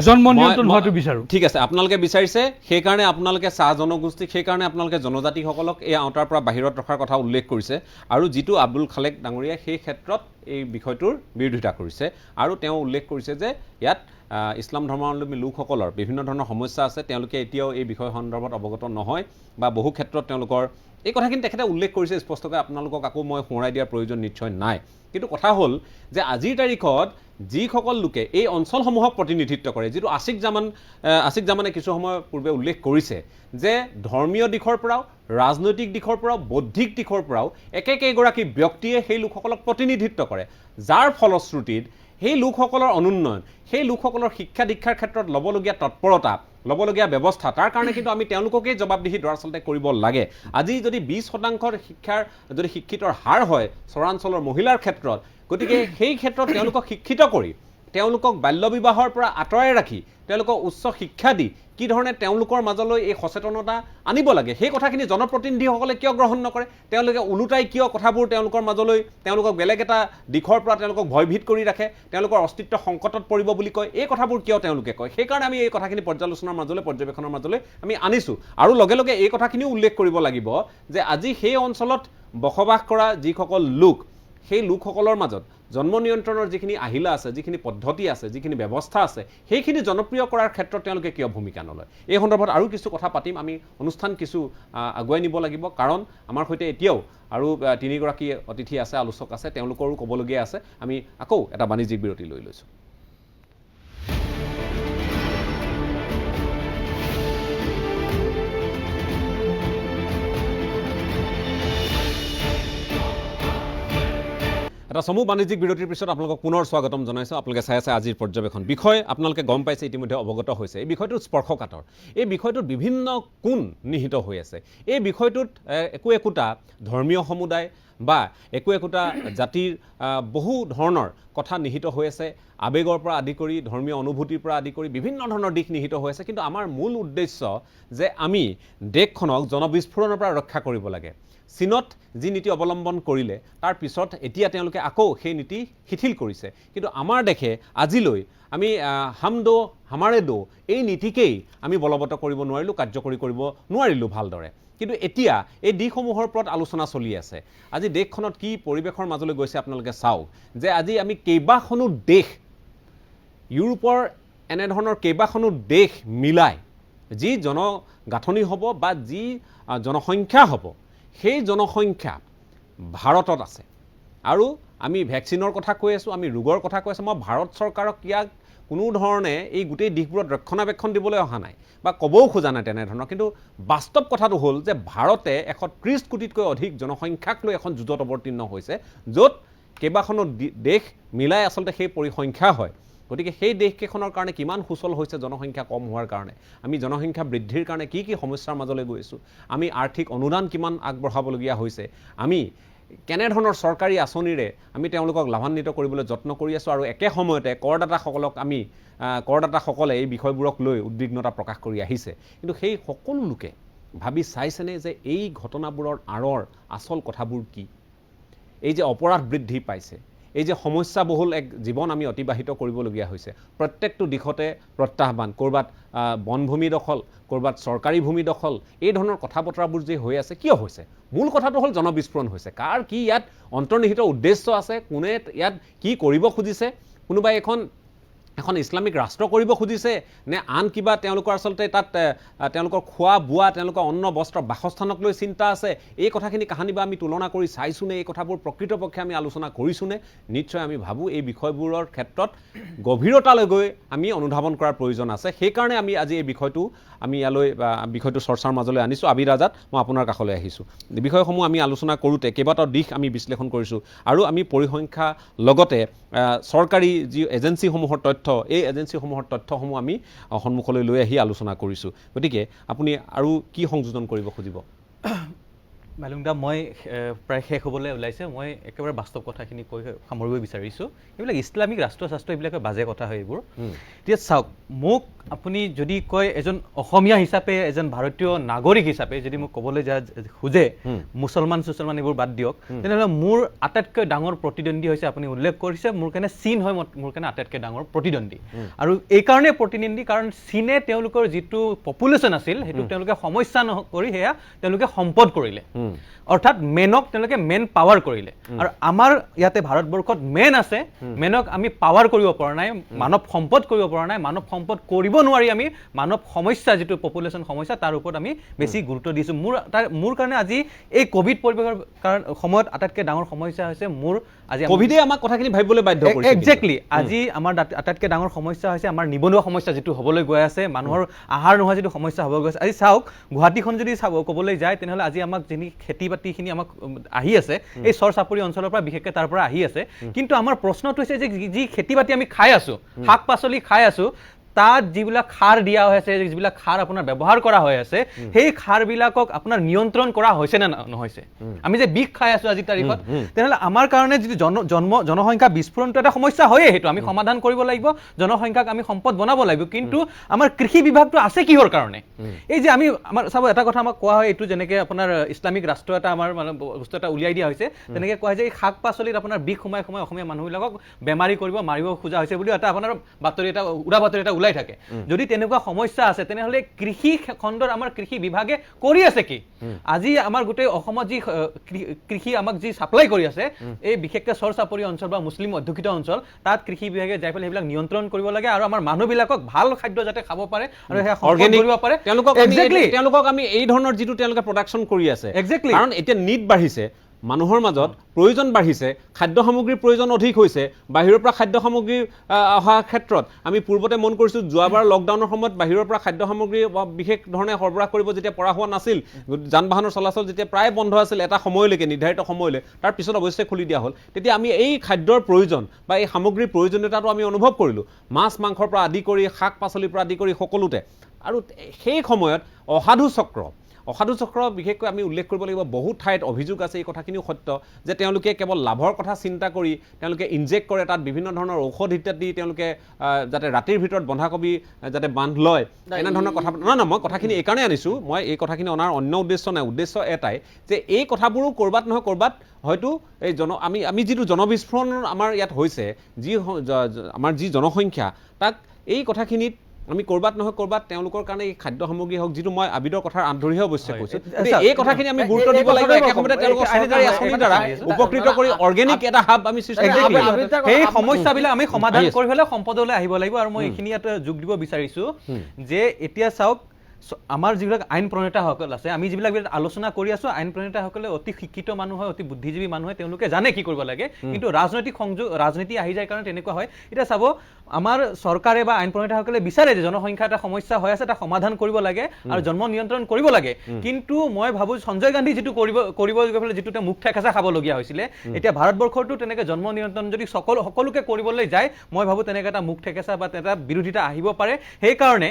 S4: জন্ম নিয়ন্ত্ৰণ হোৱাটো বিচাৰোঁ
S1: ঠিক আছে আপোনালোকে বিচাৰিছে সেইকাৰণে আপোনালোকে চাহ জনগোষ্ঠীক সেইকাৰণে আপোনালোকে জনজাতিসকলক এই আওতাৰ পৰা বাহিৰত ৰখাৰ কথা উল্লেখ কৰিছে আৰু যিটো আব্দুল খালেক ডাঙৰীয়াই সেই ক্ষেত্ৰত এই বিষয়টোৰ বিৰোধিতা কৰিছে আৰু তেওঁ উল্লেখ কৰিছে যে ইয়াত ইছলাম ধৰ্মাৱলম্বী লোকসকলৰ বিভিন্ন ধৰণৰ সমস্যা আছে তেওঁলোকে এতিয়াও এই বিষয় সন্দৰ্ভত অৱগত নহয় বা বহু ক্ষেত্ৰত তেওঁলোকৰ এই কথাখিনি তেখেতে উল্লেখ কৰিছে স্পষ্টকৈ আপোনালোকক আকৌ মই সোঁৱৰাই দিয়াৰ প্ৰয়োজন নিশ্চয় নাই কিন্তু কথা হ'ল যে আজিৰ তাৰিখত যিসকল লোকে এই অঞ্চলসমূহক প্ৰতিনিধিত্ব কৰে যিটো আছিক জামানে কিছু সময় পূৰ্বে উল্লেখ কৰিছে যে ধৰ্মীয় দিশৰ পৰাও ৰাজনৈতিক দিশৰ পৰাও বৌদ্ধিক দিশৰ পৰাও একেগৰাকী ব্যক্তিয়ে সেই লোকসকলক প্ৰতিনিধিত্ব কৰে যাৰ ফলশ্ৰুতিত সেই লোকসকলৰ অনুন্নয়ন সেই লোকসকলৰ শিক্ষা দীক্ষাৰ ক্ষেত্ৰত ল'বলগীয়া তৎপৰতা ল'বলগীয়া ব্যৱস্থা তাৰ কাৰণে কিন্তু আমি তেওঁলোককেই জবাবদিহি দৰাচলতে কৰিব লাগে আজি যদি 20% যদি শিক্ষিতৰ হাৰ হয় চৰাঞ্চলৰ মহিলাৰ ক্ষেত্ৰত গতিকে সেই ক্ষেত্ৰত তেওঁলোকক শিক্ষিত কৰি তেওঁলোকক বাল্য বিবাহৰ পৰা আঁতৰাই ৰাখি তেওঁলোকক উচ্চ শিক্ষা দি কি ধৰণে তেওঁলোকৰ মাজলৈ এই সচেতনতা আনিব লাগে সেই কথাখিনি জনপ্ৰতিনিধিসকলে কিয় গ্ৰহণ নকৰে তেওঁলোকে ওলোটাই কিয় কথাবোৰ তেওঁলোকৰ মাজলৈ তেওঁলোকক বেলেগ এটা দিশৰ পৰা তেওঁলোকক ভয়ভীত কৰি ৰাখে তেওঁলোকৰ অস্তিত্ব সংকটত পৰিব বুলি কয় এই কথাবোৰ কিয় তেওঁলোকে কয় সেইকাৰণে আমি এই কথাখিনি পৰ্যালোচনাৰ মাজলৈ পৰ্যবেক্ষণৰ মাজলৈ আমি আনিছোঁ আৰু লগে লগে এই কথাখিনিও উল্লেখ কৰিব লাগিব যে আজি সেই অঞ্চলত বসবাস কৰা যিসকল লোক সেই লোকসকলৰ মাজত জন্ম নিয়ন্ত্ৰণৰ যিখিনি আহিলা আছে যিখিনি পদ্ধতি আছে যিখিনি ব্যৱস্থা আছে সেইখিনি জনপ্ৰিয় কৰাৰ ক্ষেত্ৰত তেওঁলোকে কিয় ভূমিকা নলয় এই সন্দৰ্ভত আৰু কিছু কথা পাতিম আমি অনুষ্ঠান কিছু আগুৱাই নিব লাগিব কাৰণ আমাৰ সৈতে এতিয়াও আৰু 3 গৰাকী অতিথি আছে আলোচক আছে তেওঁলোকৰো ক'বলগীয়া আছে আমি আকৌ এটা বাণিজ্যিক বিৰতি লৈ লৈছোঁ এটা সমূহ বাণিজ্যিক বিৰতিৰ পিছত আপোনালোকক পুনৰ স্বাগতম জনাইছোঁ। আপোনালোকে চাই আছে আজিৰ পৰ্যবেক্ষণ। বিষয় আপোনালোকে গম পাইছে, ইতিমধ্যে অৱগত হৈছে। এই বিষয়টোত স্পৰ্শকাতৰ, এই বিষয়টোত বিভিন্ন কোণ নিহিত হৈ আছে। এই বিষয়টোত একোটা ধৰ্মীয় সমুদায় বা একোটা জাতিৰ বহু ধৰণৰ কথা নিহিত হৈ আছে। আৱেগৰ পৰা আদি কৰি ধৰ্মীয় অনুভূতিৰ পৰা আদি কৰি বিভিন্ন ধৰণৰ দিশ নিহিত হৈ আছে। কিন্তু আমাৰ মূল উদ্দেশ্য যে আমি দেশখনক জনবিস্ফোৰণৰ পৰা ৰক্ষা কৰিব লাগে। চীনত যি নীতি অৱলম্বন কৰিলে তাৰ পিছত এতিয়া তেওঁলোকে আকৌ সেই নীতি শিথিল কৰিছে। কিন্তু আমাৰ দেশে আজিলৈ আমি হাম দো হামাৰে দো এই নীতিকেই আমি বলবৎ কৰিব নোৱাৰিলোঁ, কাৰ্যকৰী কৰিব নোৱাৰিলোঁ ভালদৰে। কিন্তু এতিয়া এই দিশসমূহৰ ওপৰত আলোচনা চলি আছে। আজি দেশখনত কি পৰিৱেশৰ মাজলৈ গৈছে আপোনালোকে চাওক, যে আজি আমি কেইবাখনো দেশ, ইউৰোপৰ এনেধৰণৰ কেইবাখনো দেশ মিলাই যি জনগাঁথনি হ'ব বা যি জনসংখ্যা হ'ব, সেই জনসংখ্যা ভাৰতত আছে। আৰু আমি ভেকচিনৰ কথা কৈ আছোঁ, আমি ৰোগৰ কথা কৈ আছোঁ। মই ভাৰত চৰকাৰক ইয়াক কোনো ধৰণে এই গোটেই দিশবোৰত ৰক্ষণাবেক্ষণ দিবলৈ অহা নাই বা ক'বও খোজা নাই তেনেধৰণৰ। কিন্তু বাস্তৱ কথাটো হ'ল যে ভাৰতে 130 কোটিতকৈ অধিক জনসংখ্যাক লৈ এখন যুঁজত অৱতীৰ্ণ হৈছে, য'ত কেইবাখনো দেশ মিলাই আচলতে সেই পৰিসংখ্যা হয়। গতিকে সেই দেশকেইখনৰ কাৰণে কিমান সুচল হৈছে জনসংখ্যা কম হোৱাৰ কাৰণে, আমি জনসংখ্যা বৃদ্ধিৰ কাৰণে কি কি সমস্যাৰ মাজলৈ গৈছোঁ, আমি আৰ্থিক অনুদান কিমান আগবঢ়াবলগীয়া হৈছে, আমি কেনেধৰণৰ চৰকাৰী আঁচনিৰে আমি তেওঁলোকক লাভান্বিত কৰিবলৈ যত্ন কৰি আছোঁ, আৰু একে সময়তে কৰদাতাসকলে এই বিষয়বোৰক লৈ উদ্বিগ্নতা প্ৰকাশ কৰি আহিছে। কিন্তু সেই সকলো লোকে ভাবি চাইছেনে যে এই ঘটনাবোৰৰ আঁৰৰ আচল কথাবোৰ কি? এই যে অপৰাধ বৃদ্ধি পাইছে, এই যে সমস্যাবহুল এক জীৱন আমি অতিবাহিত কৰিবলগীয়া হৈছে, প্ৰত্যেকটো দিশতে প্ৰত্যাহ্বান, ক'ৰবাত বনভূমি দখল, ক'ৰবাত চৰকাৰী ভূমি দখল, এই ধৰণৰ কথা বতৰাবোৰ যে হৈ আছে, কিয় হৈছে? মূল কথাটো হ'ল জনবিস্ফোৰণ হৈছে। কাৰ কি ইয়াত অন্তৰ্নিহিত উদ্দেশ্য আছে, কোনে ইয়াত কি কৰিব খুজিছে? কোনোবাই এখন ইছলামিক ৰাষ্ট্ৰ কৰিব খুজিছে নে আন কিবা? তেওঁলোকৰ আচলতে তাত তেওঁলোকৰ খোৱা বোৱা, তেওঁলোকৰ অন্ন বস্ত্ৰ বাসস্থানক লৈ চিন্তা আছে। এই কথাখিনি কাহানি বা আমি তুলনা কৰি চাইছোঁনে? এই কথাবোৰ প্ৰকৃতপক্ষে আমি আলোচনা কৰিছোঁনে? নিশ্চয় আমি ভাবোঁ এই বিষয়বোৰৰ ক্ষেত্ৰত গভীৰতালৈ গৈ আমি অনুধাৱন কৰাৰ প্ৰয়োজন আছে। সেইকাৰণে আমি আজি এই বিষয়টো আমি ইয়ালৈ বিষয়টো চৰ্চাৰ মাজলৈ আনিছোঁ। আবিৰ আজাদ, মই আপোনাৰ কাষলৈ আহিছোঁ। বিষয়সমূহ আমি আলোচনা কৰোঁতে কেইবাটাও দিশ আমি বিশ্লেষণ কৰিছোঁ, আৰু আমি পৰিসংখ্যা লগতে চৰকাৰী যি এজেঞ্চিসমূহৰ তথ্য, এই এজেঞ্চিসমূহৰ তথ্যসমূহ আমি সন্মুখলৈ লৈ আহি আলোচনা কৰিছোঁ। গতিকে আপুনি আৰু কি সংযোজন কৰিব খুজিব?
S5: মাইলুংদা, মই প্ৰায় শেষ হ'বলৈ ওলাইছে। মই একেবাৰে বাস্তৱ কথাখিনি কৈ সামৰিব বিচাৰিছোঁ। এইবিলাক ইছলামিক ৰাষ্ট্ৰ এইবিলাকে বাজে কথা হয় এইবোৰ। এতিয়া চাওক, মোক আপুনি যদি কয় এজন অসমীয়া হিচাপে, এজন ভাৰতীয় নাগৰিক হিচাপে যদি মোক ক'বলৈ খোজে মুছলমান এইবোৰ বাদ দিয়ক, তেনেহ'লে মোৰ আটাইতকৈ ডাঙৰ প্ৰতিদ্বন্দ্বী হৈছে, আপুনি উল্লেখ কৰিছে, মোৰ কাৰণে চীন হয় মোৰ কাৰণে আটাইতকৈ ডাঙৰ প্ৰতিদ্বন্দ্বী। আৰু এইকাৰণে প্ৰতিদ্বন্দ্বী কাৰণ চীনে তেওঁলোকৰ যিটো পপুলেশ্যন আছিল সেইটো তেওঁলোকে সমস্যা নকৰি সেয়া তেওঁলোকে সম্পদ কৰিলে, অৰ্থাৎ মেনক তেওঁলোকে মেন পাৱাৰ কৰিলে। আৰু আমাৰ ইয়াতে ভাৰতবৰ্ষত মেন আছে, মেনক আমি পাৱাৰ কৰিব পৰা নাই, মানৱ সম্পদ কৰিব পৰা নাই। মানৱ সম্পদ কৰিব নোৱাৰি আমি মানৱ সমস্যা, যিটো পপুলেশ্যন সমস্যা, তাৰ ওপৰত আমি বেছি গুৰুত্ব দিছোঁ। মোৰ কাৰণে আজি এই ক'ভিড পৰিৱেশৰ সময়ত আটাইতকৈ ডাঙৰ সমস্যা হৈছে মোৰ আজি
S1: ক'ভিডে আমাক কথাখিনি ভাবিবলৈ বাধ্য কৰিছে।
S5: একজেক্টলি, আজি আমাৰ আটাইতকৈ ডাঙৰ সমস্যা হৈছে আমাৰ নিবনুৱা সমস্যা, যিটো হ'বলৈ গৈ আছে, মানুহৰ আহাৰ নোহোৱা যিটো সমস্যা হ'ব গৈ আছে। আজি চাওক, গুৱাহাটীখন যদি ক'বলৈ যায় তেনেহ'লে আজি আমাক যিখিনি খেতি বাতিখিনি আমাক আহি আছে এই চৰ চাপৰি অঞ্চলৰ পৰা, বিশেষকৈ তাৰ পৰা আহি আছে। কিন্তু আমাৰ প্ৰশ্নটো হৈছে যে যি খেতি বাতি আমি খাই আছোঁ, শাক পাচলি খাই আছোঁ, তাত যিবিলাক সাৰ দিয়া হৈ আছে, যিবিলাক সাৰ আপোনাৰ ব্যৱহাৰ কৰা হৈ আছে, সেই সাৰবিলাকক আপোনাৰ নিয়ন্ত্ৰণ কৰা হৈছে নে নহৈছে? আমি যে বিষ খাই আছোঁ আজিৰ তাৰিখত, তেনেহ'লে আমাৰ কাৰণে যিটো জনসংখ্যা বিস্ফোৰণটো এটা সমস্যা হয়েই, সেইটো আমি সমাধান কৰিব লাগিব। জনসংখ্যাক আমি সম্পদ বনাব লাগিব। কিন্তু আমাৰ কৃষি বিভাগটো আছে কিহৰ কাৰণে? এই যে আমাৰ চাব, এটা কথা আমাক কোৱা হয়, এইটো যেনেকৈ আপোনাৰ ইছলামিক ৰাষ্ট্ৰ এটা আমাৰ মানে বস্তু এটা উলিয়াই দিয়া হৈছে, তেনেকৈ কোৱা হয় যে এই শাক পাচলিত আপোনাৰ বিষ সোমাই অসমীয়া মানুহবিলাকক বেমাৰী কৰিব, মাৰিব খোজা হৈছে বুলি এটা আপোনাৰ বাতৰি এটা, উৰা বাতৰি এটা ওলাই থাকে। যদি তেনেকুৱা সমস্যা আছে তেনেহ'লে কৃষি খণ্ডৰ আমাৰ কৃষি বিভাগে কৰি আছে কি? আজি আমাৰ গোটেই অসমত যি কৃষি আমাক যি ছাপ্লাই কৰি আছে, এই বিশেষকৈ চৰ চাপৰি অঞ্চল বা মুছলিম অধ্যুষিত অঞ্চল, তাত কৃষি বিভাগে যাই পেলাই সেইবিলাক নিয়ন্ত্ৰণ কৰিব লাগে, আৰু আমাৰ মানুহবিলাকক ভাল খাদ্য যাতে খাব পাৰে আৰু সেয়া অৰ্গেনিক কৰিব পাৰে। তেওঁলোকক আমি এই ধৰণৰ যিটো তেওঁলোকে প্ৰডাকশ্যন কৰি আছে, কাৰণ এতিয়া নিট বাঢ়িছে,
S1: মানুহৰ মাজত প্ৰয়োজন বাঢ়িছে, খাদ্য সামগ্ৰীৰ প্ৰয়োজন অধিক হৈছে, বাহিৰৰ পৰা খাদ্য সামগ্ৰী অহা ক্ষেত্ৰত আমি পূৰ্বতে মন কৰিছোঁ যোৱাবাৰ লকডাউনৰ সময়ত বাহিৰৰ পৰা খাদ্য সামগ্ৰী বিশেষ ধৰণে সৰবৰাহ কৰিব যেতিয়া পৰা হোৱা নাছিল, যান বাহনৰ চলাচল যেতিয়া প্ৰায় বন্ধ আছিল এটা সময়লৈকে, নিৰ্ধাৰিত সময়লৈ, তাৰ পিছত অৱশ্যে খুলি দিয়া হ'ল, তেতিয়া আমি এই খাদ্যৰ প্ৰয়োজন বা এই সামগ্ৰীৰ প্ৰয়োজনীয়তাটো আমি অনুভৱ কৰিলোঁ, মাছ মাংসৰ পৰা আদি কৰি শাক পাচলিৰ পৰা আদি কৰি সকলোতে। আৰু সেই সময়ত অসাধু চক্ৰ বিশেষকৈ আমি উল্লেখ কৰিব লাগিব, বহু ঠাইত অভিযোগ আছে, এই কথাখিনিও সত্য যে তেওঁলোকে কেৱল লাভৰ কথা চিন্তা কৰি তেওঁলোকে ইনজেক্ট কৰে, তাত বিভিন্ন ধৰণৰ ঔষধ ইত্যাদি তেওঁলোকে যাতে ৰাতিৰ ভিতৰত বন্ধাকবি যাতে বান্ধ লয়, এনেধৰণৰ কথা। নহয়, মই কথাখিনি এইকাৰণে আনিছোঁ, মই এই কথাখিনি অনাৰ অন্য উদ্দেশ্য নাই, উদ্দেশ্য এটাই যে এই কথাবোৰো ক'ৰবাত নহয় ক'ৰবাত হয়তো এই আমি যিটো জনবিস্ফোৰণ আমাৰ ইয়াত হৈছে, আমাৰ যি জনসংখ্যা, তাক এই কথাখিনিত আমি ক'ৰবাত নহয় ক'ৰবাত তেওঁলোকৰ কাৰণে এই খাদ্য সামগ্ৰী হওক, যিটো মই আবিদৰ কথাৰ আন্তৰিহে অৱশ্যে কৈছোঁ, এই কথাখিনি আমি গুৰুত্ব দিব লাগিব, একে সময়তে তেওঁলোকৰ চৰকাৰী আঁচনিৰ দ্বাৰা উপকৃত কৰি অৰ্গেনিক এটা হাব আমি সৃষ্টি কৰিব লাগিব।
S5: সেই সমস্যাবিলাক আমি সমাধান কৰি পেলাই সম্পদলৈ আহিব লাগিব। আৰু মই এইখিনি ইয়াত যোগ দিব বিচাৰিছোঁ যে এতিয়া চাওক, আমাৰ যিবিলাক আইন প্ৰণেতাসকল আছে, আমি যিবিলাক আলোচনা কৰি আছোঁ, আইন প্ৰণেতাসকলে অতি শিক্ষিত মানুহ হয়, অতি বুদ্ধিজীৱী মানুহ হয়, তেওঁলোকে জানে কি কৰিব লাগে, কিন্তু ৰাজনীতি আহি যায় কাৰণে তেনেকুৱা হয়। এতিয়া চাব, আমাৰ চৰকাৰে বা আইন প্ৰণেতাসকলে বিচাৰে যে জনসংখ্যা এটা সমস্যা হৈ আছে, এটা সমাধান কৰিব লাগে আৰু জন্ম নিয়ন্ত্ৰণ কৰিব লাগে, কিন্তু মই ভাবোঁ সঞ্জয় গান্ধী যিটো কৰিব গৈ পেলাই যিটো মুখ ঠেকেচা খাবলগীয়া হৈছিলে, এতিয়া ভাৰতবৰ্ষতো তেনেকৈ জন্ম নিয়ন্ত্ৰণ যদি সকলোকে কৰিবলৈ যায়, মই ভাবোঁ তেনেকৈ এটা মুখ ঠেকেচা বা এটা বিৰোধিতা আহিব পাৰে। সেইকাৰণে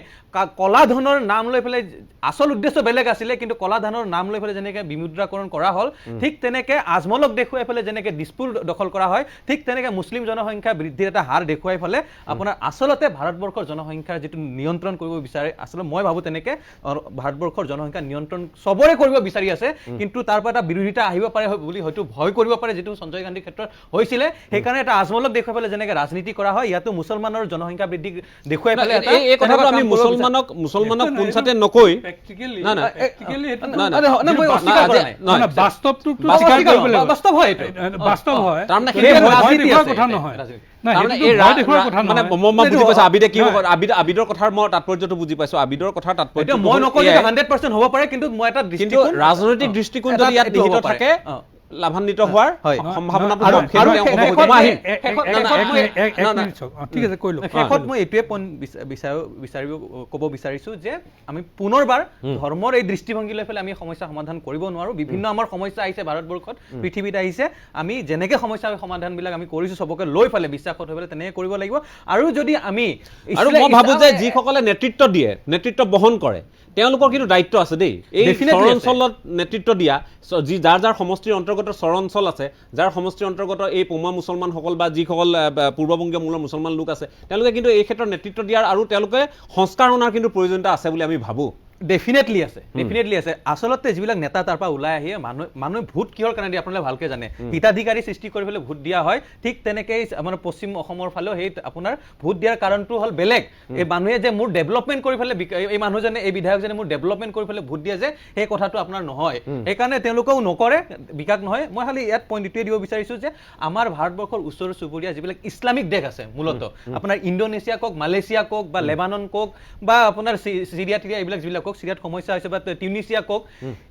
S5: কলা ধনৰ নাম লৈ পেলাই, আচল উদ্দেশ্য বেলেগ আছিলে, কিন্তু কলা ধনৰ নাম লৈ পেলাই যেনেকৈ বিমুদ্ৰাকৰণ কৰা হ'ল, ঠিক তেনেকৈ আজমলক দেখুৱাই পেলাই যেনেকৈ দিছপুৰ দখল কৰা হয়, ঠিক তেনেকৈ মুছলিম জনসংখ্যা বৃদ্ধিৰ এটা হাৰ দেখুৱাই পেলাই আপোনাৰ আচলতে ভাৰতবৰ্ষৰ জনসংখ্যাৰ যিটো নিয়ন্ত্ৰণ কৰিব বিচাৰে, আচলতে মই ভাবোঁ তেনেকৈ ভাৰতবৰ্ষৰ জনসংখ্যা নিয়ন্ত্ৰণ চবৰে কৰিব বিচাৰি আছে, কিন্তু তাৰ পৰা এটা বিৰোধিতা আহিব পাৰে বুলি হয়তো ভয় কৰিব পাৰে, যিটো সঞ্জয় গান্ধীৰ ক্ষেত্ৰত হৈছিলে। সেইকাৰণে এটা আজমলক দেখুৱাই পেলাই যেনেকৈ ৰাজনীতি কৰা হয়, ইয়াতো মুছলমানৰ জনসংখ্যা বৃদ্ধি দেখুৱাই পেলাই
S1: এই কথাটো আমি মুছলমানক পোনচাতে নকৈ আবিদৰ কথাৰ মই তাৎপৰ্যটো বুজি পাইছোঁ, আবিদৰ কথাৰ তাৎপৰ্য
S5: মই নকওঁ যে 100% হ'ব পাৰে, কিন্তু মই এটা
S1: ৰাজনৈতিক দৃষ্টিকোণ যদি ইয়াত নিহিত থাকে, লাভান্বিত হোৱাৰ সম্ভাৱনাটো
S5: শেষত মই এইটোৱে ক'ব বিচাৰিছোঁ যে আমি পুনৰবাৰ ধৰ্মৰ এই দৃষ্টিভংগী লৈ পেলাই আমি সমস্যা সমাধান কৰিব নোৱাৰোঁ। বিভিন্ন আমাৰ সমস্যা আহিছে ভাৰতবৰ্ষত, পৃথিৱীত আহিছে, আমি যেনেকৈ সমস্যা সমাধানবিলাক আমি কৰিছোঁ চবকে লৈ পেলাই বিশ্বাসত হৈ পেলাই তেনেকৈ কৰিব লাগিব। আৰু যদি আমি
S1: মই ভাবোঁ যে যিসকলে নেতৃত্ব দিয়ে, নেতৃত্ব বহন কৰে, তেওঁলোকৰ কিন্তু দায়িত্ব আছে দেই, এই চৰ অঞ্চলত নেতৃত্ব দিয়া, যাৰ সমষ্টিৰ অন্তৰ্গত চৰ অঞ্চল আছে, যাৰ সমষ্টিৰ অন্তৰ্গত এই পমুৱা মুছলমানসকল বা যিসকল পূৰ্ববংগীয় মূলৰ মুছলমান লোক আছে, তেওঁলোকে কিন্তু এই ক্ষেত্ৰত নেতৃত্ব দিয়াৰ আৰু তেওঁলোকে সংস্কাৰ অনাৰ কিন্তু প্ৰয়োজনীয়তা আছে বুলি আমি ভাবোঁ।
S5: ডেফিনেটলি আছে। আচলতে যিবিলাক নেতা তাৰ পৰা ওলাই আহি মানুহে ভোট কিহৰ কাৰণে দিয়ে আপোনালোকে ভালকে জানে, হিতাধিকাৰী সৃষ্টি কৰি পেলাই ভোট দিয়া হয়। ঠিক তেনেকৈ আমাৰ পশ্চিম অসমৰ ফালেও সেই আপোনাৰ ভোট দিয়াৰ কাৰণটো হ'ল বেলেগ। এই মানুহে যে মোৰ ডেভেলপমেণ্ট কৰি পেলাই, এই মানুহজনে, এই বিধায়কজনে মোৰ ডেভেলপমেণ্ট কৰি পেলাই ভোট দিয়ে যে, সেই কথাটো আপোনাৰ নহয়। সেইকাৰণে তেওঁলোকেও নকৰে, বিকাশ নহয়। মই খালি ইয়াত পইণ্ট এইটোৱে দিব বিচাৰিছোঁ যে আমাৰ ভাৰতবৰ্ষৰ ওচৰ চুবুৰীয়া যিবিলাক ইছলামিক দেশ আছে, মূলতঃ আপোনাৰ ইণ্ডোনেছিয়া কওক, মালয়েছিয়া কওক বা লেবানন কওক বা আপোনাৰ চিৰিয়া টিৰিয়া, এইবিলাক যিবিলাক সিৰিয়াত সমস্যা হৈছে বা টিউনিছিয়া কওক,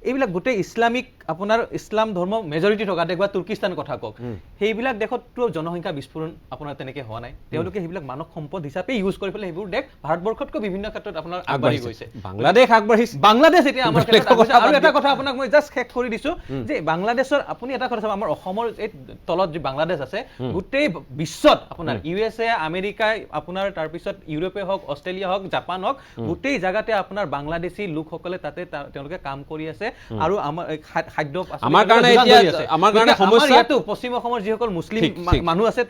S5: এইবিলাক গোটেই ইছলামিক আপোনাৰ ইছলাম ধৰ্ম মেজৰিটি থকা দেশ বা তুৰ্কিস্তান কথা কওক, সেইবিলাক দেশততো জনসংখ্যা বিস্ফোৰণ আপোনাৰ তেনেকৈ হোৱা নাই। তেওঁলোকে সেইবিলাক মানৱ সম্পদ হিচাপে ইউজ কৰি পেলাই সেইবোৰ দেশ ভাৰতবৰ্ষতকৈ বিভিন্ন ক্ষেত্ৰত আপোনাৰ আগবাঢ়ি গৈছে।
S1: বাংলাদেশ আগবাঢ়িছে,
S5: বাংলাদেশ এতিয়া আমাৰ আৰু এটা কথা আপোনাক মই জাষ্ট শেষ কৰি দিছোঁ যে বাংলাদেশৰ আপুনি এটা কথা চাব, আমাৰ অসমৰ এই তলত যি বাংলাদেশ আছে, গোটেই বিশ্বত আপোনাৰ USA, আমেৰিকাই আপোনাৰ তাৰপিছত ইউৰোপে হওক, অষ্ট্ৰেলিয়া হওক, জাপান হওক, গোটেই জেগাতে আপোনাৰ বাংলাদেশী লোকসকলে তাতে তেওঁলোকে কাম কৰি আছে। আৰু আমাৰ খাদ্য
S1: আমাৰ কাৰণে সমস্যা,
S5: পশ্চিম অসমৰ যিসকল মুছলিম মানুহ আছে,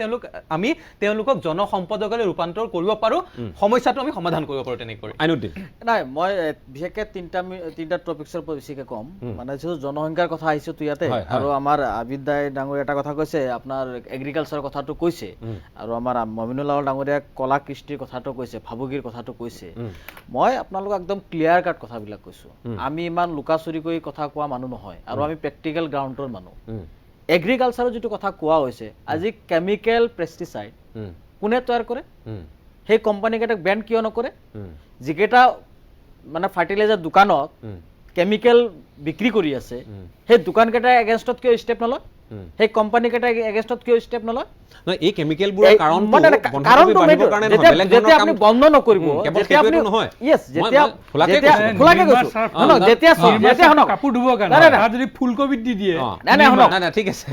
S5: আমি তেওঁলোকক জনসম্পদলৈ ৰূপান্তৰ কৰিব পাৰোঁ, সমস্যাটো আমি সমাধান কৰিব পাৰোঁ তেনেকৈ।
S6: নাই, মই বিশেষকৈ তিনিটা টপিক্সৰ ওপৰত বেছিকৈ ক'ম। মানে যিহেতু জনসংখ্যাৰ কথা আহিছে তো ইয়াতে, আৰু আমাৰ আবিদ দাই ডাঙৰীয়া এটা কথা কৈছে, আপোনাৰ এগ্ৰিকালচাৰৰ কথাটো কৈছে, আৰু আমাৰ মমিনুল্লাহ ডাঙৰীয়া কলা কৃষ্টিৰ কথাটো কৈছে, ভাবুকিৰ কথাটো কৈছে। মই আপোনালোকক একদম ক্লিয়াৰ কাট কথাবিলাক কৈছোঁ। আমি ইমান লুকা চুৰি কৰি কথা কোৱা মানুহ নহয়, আৰু আমি প্ৰেক্টিকেল গ্ৰাউণ্ডৰ মানুহ। এগ্ৰিকালচাৰৰ যিটো কথা কোৱা হৈছে, আজি কেমিকেল পেষ্টিচাইড কোনে তৈয়াৰ কৰে? সেই কোম্পানীকেইটাক বেন কিয় নকৰে? যিকেইটা মানে ফাৰ্টিলাইজাৰ দোকানত কেমিকেল বিক্ৰী কৰি আছে সেই দোকানকেইটাৰ এগেইনষ্টত কিয় ষ্টেপ নলয় সেই কোম্পানীকেইটাৰ এগেইনষ্টত কিয় ষ্টেপ নলয়
S1: নহয় এই কেমিকেলবোৰৰ কাৰণটো
S6: কাৰণটো
S1: বাঢ়িবৰ কাৰণে নহয় বেলেগ
S6: যেতিয়া
S1: ধৰণৰ
S6: আপুনি
S1: কাম
S6: বন্ধ নকৰিব
S1: কেৱল
S6: যেতিয়া আপুনি
S1: সেইটোৱেতো নহয়
S6: ইয়েছ যেতিয়া
S1: খোলাকে
S6: যেতিয়া
S1: কৈছো।
S6: খোলাকে কৈছো নহয় যেতিয়া শুনক
S4: কাপোৰ ধুবৰ
S6: নাই, নাই,
S4: কাৰণে
S6: নাই।
S4: তাত যদি ফুলকবি দি দিয়ে
S6: নাই শুনক
S1: নাই ঠিক আছে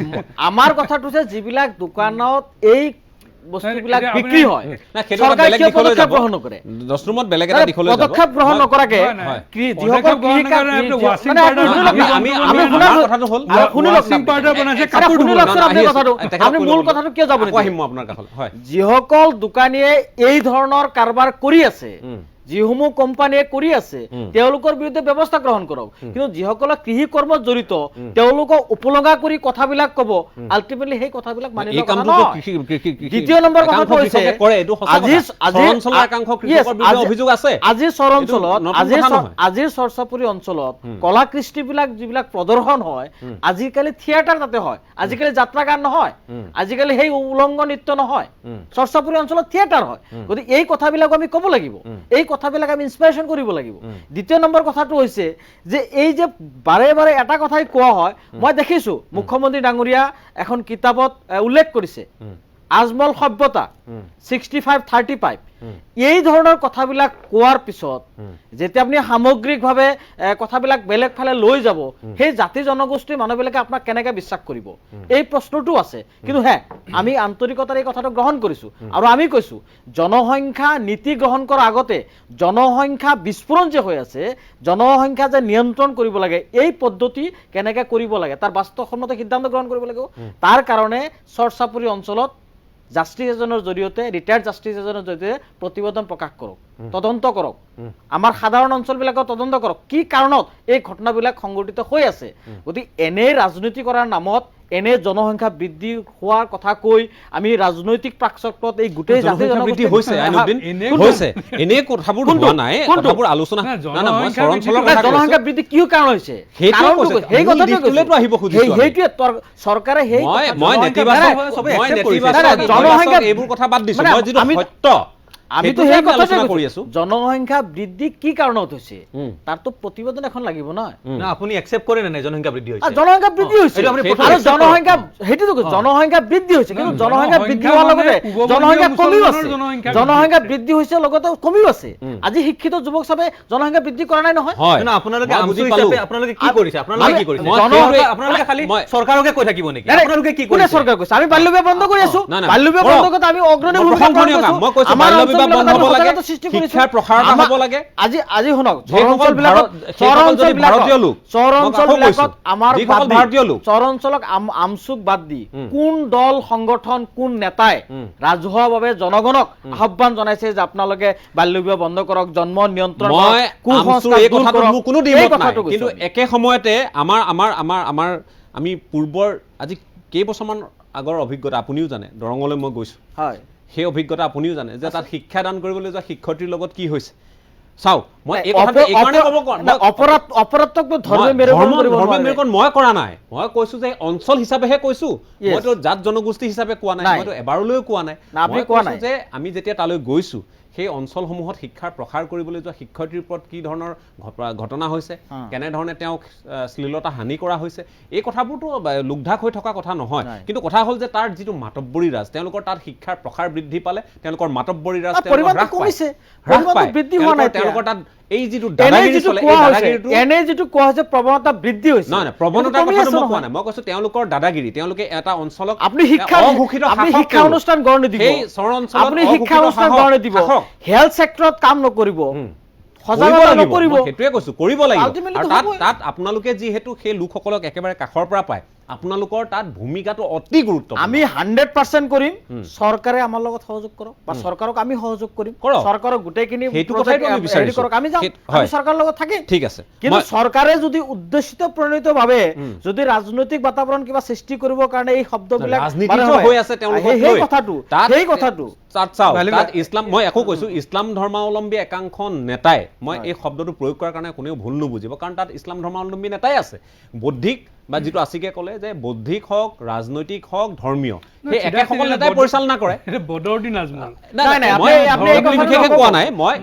S6: আমাৰ কথাটো যে যিবিলাক দোকানত এই বস্তুবিলাক
S4: এতিয়া
S6: বিক্ৰী হয়
S1: না সেইটো এটা
S6: চৰকাৰে
S1: বেলেগ
S6: কিয়
S1: দিশলৈ
S6: পদক্ষেপ
S1: যাব
S6: গ্ৰহণ নকৰে
S1: দশৰুমত বেলেগ এটা দিশলৈ যাব
S6: পদক্ষেপ গ্ৰহণ নকৰাকে
S4: হয়।
S6: যিসকল
S4: পদক্ষেপ গ্ৰহণ নকৰে, ৱাশ্বিং
S6: মানে
S4: পাউডাৰ
S6: শুনি লওক না,
S1: আমি
S6: আমি
S1: আমাৰ
S6: শুনা
S1: কথাটো হ'ল
S6: আৰু শুনি লওক
S4: ৱাশ্বিং
S6: না।
S4: পাউডাৰ বনাইছে
S6: আৰে
S4: কাপোৰ
S6: শুনি
S4: ধুব
S6: লওকচোন আপুনি কথাটো আপুনি মূল কথাটো কিয় যাব
S1: আকৌ
S6: নিদিয়ে?
S1: আহিম মই আপোনাৰ কাষলৈ হয়
S6: যিসকল দোকানীয়ে এই ধৰণৰ কাৰবাৰ কৰি আছে যিসমূহ কোম্পানীয়ে কৰি আছে তেওঁলোকৰ বিৰুদ্ধে ব্যৱস্থা গ্ৰহণ কৰক কিন্তু যিসকলে কৃষি কৰ্মত জড়িত তেওঁলোকক উপলঙা কৰি কথাবিলাক ক'ব আল্টিমেটলি সেই কথাবিলাক মানি
S1: এই
S6: লোৱা কথা
S1: কামটো
S6: নহয়।
S1: কৃষি
S6: দ্বিতীয় নম্বৰ
S1: একাংশ
S6: কথাটো হৈছে
S1: কৃষকে কৰে এইটো সঁচা
S6: আজি
S1: কথা অঞ্চলৰ একাংশ কৃষকৰ বিৰুদ্ধে অভিযোগ আছে
S6: আজিৰ চৰ অঞ্চলত
S1: এইটো নতুন কথা নহয়।
S6: আজিৰ চৰ্চাপুৰী অঞ্চলত কলা কৃষ্টিবিলাক যিবিলাক প্ৰদৰ্শন হয় আজিকালি থিয়েটাৰ তাতে হয় আজিকালি যাত্ৰা গান নহয় আজিকালি সেই উলংগ নৃত্য নহয় চৰ্চাপুৰী অঞ্চলত থিয়েটাৰ হয় গতিকে এই কথাবিলাক আমি ক'ব লাগিব এই কথাবিলাক আমি ইনস্পিৰেশ্যন কৰিব লাগিব দ্বিতীয় নম্বৰ কথাটো হৈছে যে এই যে বাৰে বাৰে এটা কথাই কোৱা হয় মই দেখিছো মুখ্যমন্ত্ৰী ডাঙৰীয়া এখন কিতাপত উল্লেখ কৰিছে আজমল সভ্যতা 65-35 এই ধৰণৰ কথাবিলাক কোৱাৰ পিছত যেতিয়া আপুনি সামগ্ৰিকভাৱে কথাবিলাক বেলেগ ফালে লৈ যাব সেই জাতি জনগোষ্ঠীৰ মানুহবিলাকে আপোনাক কেনেকৈ বিশ্বাস কৰিব এই প্ৰশ্নটো আছে কিন্তু হে আমি আন্তৰিকতাৰে এই কথাটো গ্ৰহণ কৰিছো আৰু আমি কৈছো জনসংখ্যা নীতি গ্ৰহণ কৰাৰ আগতে জনসংখ্যা বিস্ফোৰণ যে হৈ আছে জনসংখ্যা যে নিয়ন্ত্ৰণ কৰিব লাগে এই পদ্ধতি কেনেকৈ কৰিব লাগে তাৰ বাস্তৱসন্মত সিদ্ধান্ত গ্ৰহণ কৰিব লাগিব তাৰ কাৰণে চৰ্চাপুৰী অঞ্চলত জাষ্টিছ এজনৰ জৰিয়তে ৰিটায়াৰ্ড জাষ্টিছ এজনৰ জৰিয়তে প্ৰতিবেদন প্ৰকাশ কৰক তদন্ত কৰক আমাৰ সাধাৰণ অঞ্চলবিলাকক তদন্ত কৰক কি কাৰণত এই ঘটনাবিলাক সংঘটিত হৈ আছে গতিকে এনে ৰাজনীতি কৰাৰ নামত এনে জনসংখ্যা বৃদ্ধি হোৱাৰ কথা কৈ আমি ৰাজনৈতিক প্ৰাকচক্ৰত এই গোটেই জাতি
S1: বৃদ্ধি হৈছে আইনুদ্দিন
S4: এনে-
S1: হৈছে এনে কথাবোৰ হোৱা নাই কথাবোৰ আলোচনা
S4: নাই,
S1: না, না, মই
S4: জনসংখ্যা
S1: চৰ অঞ্চলৰ
S4: বৃদ্ধি-
S1: কথা
S6: জনসংখ্যা
S1: কৈছো।
S6: বৃদ্ধি কিয় কাৰণ হৈছে
S1: সেইটোৱে
S6: কাৰণটো
S1: কৈছো,
S6: সেই
S1: মূল
S6: কথাটোৱে
S1: দিশটোলৈতো আহিব
S6: কৈছো।
S1: খুজিছো আমি।
S6: সেইটোৱে চৰকাৰে সেই
S1: মই
S6: কথা-
S1: মই
S6: জনসংখ্যা-
S1: নেতিবাচক
S6: নাই, নাই,
S5: চবেই
S1: মই
S5: accept কৰিছে।
S1: নেতিবাচক
S6: নাই, নাই, জনসংখ্যা-
S1: এইবোৰ কথা বাদ দিছো
S6: মানে
S1: মই যিটো
S6: আমি-
S1: সত্য
S6: আমিতো
S1: সেইটোহে
S6: সেই
S1: আমি
S6: কথাটোৱে
S1: আলোচনা কৰি
S6: কৈছো।
S1: আছো
S6: জনসংখ্যা বৃদ্ধি কি কাৰণত হৈছে তাৰতো প্ৰতিবেদন এখন লাগিব নহয়
S5: না আপুনি একচেপ্ট কৰে নে নাই জনসংখ্যা বৃদ্ধি হৈছে
S6: জনসংখ্যা বৃদ্ধি হৈছে
S5: এইটো আপুনি
S6: আৰু
S5: accept
S6: জনসংখ্যা সেইটোতো কৈছো, জনসংখ্যা বৃদ্ধি হৈছে কিন্তু জনসংখ্যা বৃদ্ধি হোৱাৰ লগতে জনসংখ্যা কমিও আছে জনসংখ্যা বৃদ্ধি হৈছে লগতে কমিও আছে আজি শিক্ষিত যুৱক চাবে জনসংখ্যা বৃদ্ধি কৰা নাই নহয়
S1: হয়
S5: কিন্তু আপোনালোকে
S1: মই
S5: আমচু
S1: বুজি
S5: হিচাপে
S1: পালো।
S5: আপোনালোকে কি কৰিছে আপোনালোকে কি কৰিছে
S1: মই
S5: আপোনালোকে খালি
S1: মই-
S5: চৰকাৰকে কৈ থাকিব নেকি
S6: নাই, নাই,
S5: আপোনালোকে কি
S6: কোনে
S5: কৰিছে
S6: চৰকাৰ কৈছে আমি বাল্য বিবাহ বন্ধ কৰি আছো
S1: নাই, নাই,
S6: বাল্য বিবাহ
S1: কৰক।
S6: বন্ধ কৰাত আমি অগ্ৰণী
S1: মই
S6: ভূমিকা
S1: প্ৰশংসনীয়
S6: পালন
S1: কাম। মই কৈছো
S6: আমাৰ
S1: বাল্য বিবাহ
S6: অঞ্চলবিলাকত
S1: বন্ধ হ'ব
S6: আমি
S1: লাগে,
S6: সজাগতা সৃষ্টি কৰিছো।
S1: শিক্ষাৰ প্ৰসাৰতা
S6: আমাৰ-
S1: হ'ব লাগে।
S6: আজি শুনক
S1: সেইসকল সেইসকল যদি ভাৰতীয় লোক,
S6: চৰ
S1: মই আকৌ
S6: অঞ্চলবিলাকত
S1: কৈছো,
S6: আমাৰ
S1: যিসকল
S6: বাদ দি,
S1: ভাৰতীয় লোক।
S6: চৰ অঞ্চলক আমচুক বাদ দি কোন দল সংগঠন কোন নেতাই ৰাজহুৱাভাৱে জনগণক আহ্বান জনাইছে যে আপোনালোকে বাল্য বিবাহ বন্ধ কৰক জন্ম নিয়ন্ত্ৰণ কৰক,
S1: মই
S6: কুসংস্কাৰ
S1: এই
S6: দূৰ
S1: কথাটো
S6: কৰক।
S1: মোৰ কোনো
S6: এই
S1: দ্বিমত নাই
S6: কথাটো কৈছো
S1: কিন্তু
S6: আমি।
S1: একে সময়তে আমাৰ আমি পূৰ্বৰ আজি কেইবছৰমান আগৰ অভিজ্ঞতা আপুনিও জানে দৰঙলৈ মই গৈছো
S6: হয়
S1: সেই অভিজ্ঞতা আপুনিও জানে যে তাত শিক্ষাদান কৰিবলৈ যোৱা শিক্ষয়িত্ৰীৰ লগত কি হৈছে চাওক মই এই কথাটো এই কাৰণে ক'ব
S6: অপৰাধক ধৰ্মীয় মেৰুকৰণ কৰিব নোৱাৰে।
S1: মেৰুকৰণ মই কৰা নাই মই কৈছো যে অঞ্চল হিচাপেহে কৈছো
S6: Yes.
S1: মইতো জাত জনগোষ্ঠী হিচাপে কোৱা নাই
S6: নাই।
S1: মইতো এবাৰলৈও কোৱা নাই
S6: না, আপুনি
S1: মই
S6: কোৱা
S1: কৈছো
S6: নাই।
S1: যে আমি যেতিয়া তালৈ গৈছো সেই অঞ্চলসমূহত শিক্ষাৰ প্ৰসাৰ কৰিবলৈ যোৱা শিক্ষয়িত্ৰীৰ ওপৰত কি ধৰণৰ ঘটনা হৈছে কেনেধৰণে তেওঁক শ্লীলতা হানি কৰা হৈছে এই কথাবোৰতো লুকঢাক হৈ থকা কথা নহয় কিন্তু কথা হ'ল যে তাৰ যিটো মাতব্বৰী ৰাজ তেওঁলোকৰ তাত শিক্ষাৰ প্ৰসাৰ বৃদ্ধি পালে তেওঁলোকৰ মাতব্বৰী ৰাজ
S6: পৰিমাণটো কমিছে পৰিমাণটো বৃদ্ধি হোৱা নাই
S1: তেওঁলোকৰ তাত এই যিটো
S6: এনে
S1: দাদাগিৰি
S6: যিটো
S1: চলে এই
S6: কোৱা হৈছে
S1: দাদাগিৰিটো
S6: এনে যিটো কোৱা হৈছে প্ৰৱণতা বৃদ্ধি হৈছে
S1: নহয় নহয় প্ৰৱণতাৰ
S6: সেইটো কমি
S1: কথাটো
S6: আছে
S1: মই কোৱা
S6: নহয়।
S1: নাই মই কৈছো তেওঁলোকৰ দাদাগিৰি তেওঁলোকে এটা অঞ্চলক
S6: আপুনি শিক্ষা
S1: অঘোষিত
S6: আপুনি
S1: শাসক
S6: শিক্ষা
S1: তেওঁলোক।
S6: অনুষ্ঠান গঢ় নিদিব
S1: সেই চৰ অঞ্চলত
S6: আপুনি শিক্ষা
S1: অঘোষিত
S6: অনুষ্ঠান
S1: শাসক,
S6: গঢ় নিদিব
S1: শাসক।
S6: হেল্থ ছেক্টৰত কাম নকৰিব
S1: কৰিব
S6: সজাগতা
S1: লাগিব
S6: নকৰিব
S1: মই সেইটোৱে কৈছো কৰিব লাগিব
S6: Ultimately
S1: আৰু
S6: তো হ'বই।
S1: তাত আপোনালোকে যিহেতু সেই লোকসকলক একেবাৰে কাষৰ পৰা পায় আপোনালোকৰ তাত ভূমিকাটো অতি গুৰুত্বপূৰ্ণ
S6: আমি 100% কৰিম চৰকাৰে আমাৰ লগত সহযোগ কৰক বা চৰকাৰক আমি সহযোগ কৰিম
S1: কৰক।
S6: চৰকাৰক গোটেইখিনি
S1: সেইটো
S6: project
S1: কথাইতো আমি
S6: হেৰি
S1: বিচাৰিছো।
S6: কৰক আমি যাম
S1: হয়।
S6: আমি চৰকাৰৰ লগত থাকিম
S1: ঠিক আছে
S6: কিন্তু
S1: মই-
S6: চৰকাৰে যদি উদ্দেশিত প্ৰণীতভাৱে যদি ৰাজনৈতিক বাতাবৰণ কিবা সৃষ্টি কৰিবৰ কাৰণে এই শব্দবিলাক
S1: ৰাজনীতিটো হৈ আছে তেওঁলোকক
S6: সেই
S1: লৈ।
S6: কথাটো
S1: তাত-
S6: সেই কথাটো
S1: তাত চাওক
S5: বাল্য
S1: তাত
S5: বিবাহ-
S1: ইছলাম মই একো কৈছো ইছলাম ধৰ্মাৱলম্বী একাংশ নেতাই মই এই শব্দটো প্ৰয়োগ কৰাৰ কাৰণে কোনেও ভুল নুবুজিব কাৰণ তাত ইছলাম ধৰ্মাৱলম্বী নেতাই আছে বৌদ্ধিক বা যিটো আছিকে ক'লে যে বৌদ্ধিক হওক ৰাজনৈতিক হওক ধৰ্মীয় সেই একেসকল নেতাই পৰিচালনা কৰে
S4: বদৰুদ্দিন আজমল
S1: কোৱা নাই মই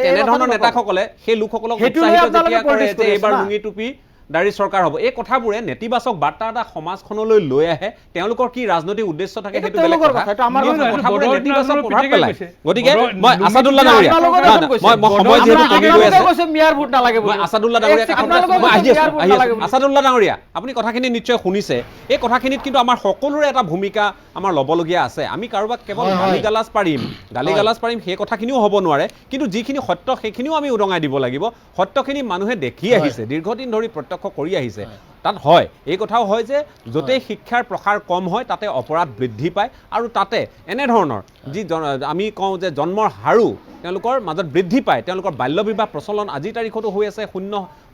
S1: তেনেধৰণৰ নেতাসকলে সেই লোকসকলক উৎসাহিত যেতিয়া কৰে যে এইবাৰ লুঙি টুপি দাড়ি চৰকাৰ হ'ব এই কথাবোৰে নেতিবাচক বাৰ্তা এটা সমাজখনলৈ লৈ আহে তেওঁলোকৰ কি ৰাজনৈতিক উদ্দেশ্য থাকে সেইটো বেলেগ কথা গতিকে মই আছাদুল্লাহ ডাঙৰীয়া সময় যিহেতু কমি গৈ আছে আছাদুল্লাহ ডাঙৰীয়া আছাদুল্লাহ ডাঙৰীয়া আপুনি কথাখিনি নিশ্চয় শুনিছে এই কথাখিনিত কিন্তু আমাৰ সকলোৰে এটা ভূমিকা আমাৰ ল'বলগীয়া আছে আমি কাৰোবাক কেৱল গালি গালাজ পাৰিম সেই কথাখিনিও হ'ব নোৱাৰে কিন্তু যিখিনি সত্য সেইখিনিও আমি উদঙাই দিব লাগিব সত্যখিনি মানুহে দেখি আহিছে দীৰ্ঘদিন ধৰি প্ৰত্যক্ষ কৰি আহিছে তাত হয় এই কথাও হয় যে য'তেই শিক্ষাৰ প্ৰসাৰ কম হয় তাতে অপৰাধ বৃদ্ধি পায় আৰু তাতে এনেধৰণৰ যি আমি কওঁ যে জন্মৰ হাৰো তেওঁলোকৰ মাজত বৃদ্ধি পায় তেওঁলোকৰ বাল্য বিবাহ প্ৰচলন আজিৰ তাৰিখতো হৈ আছে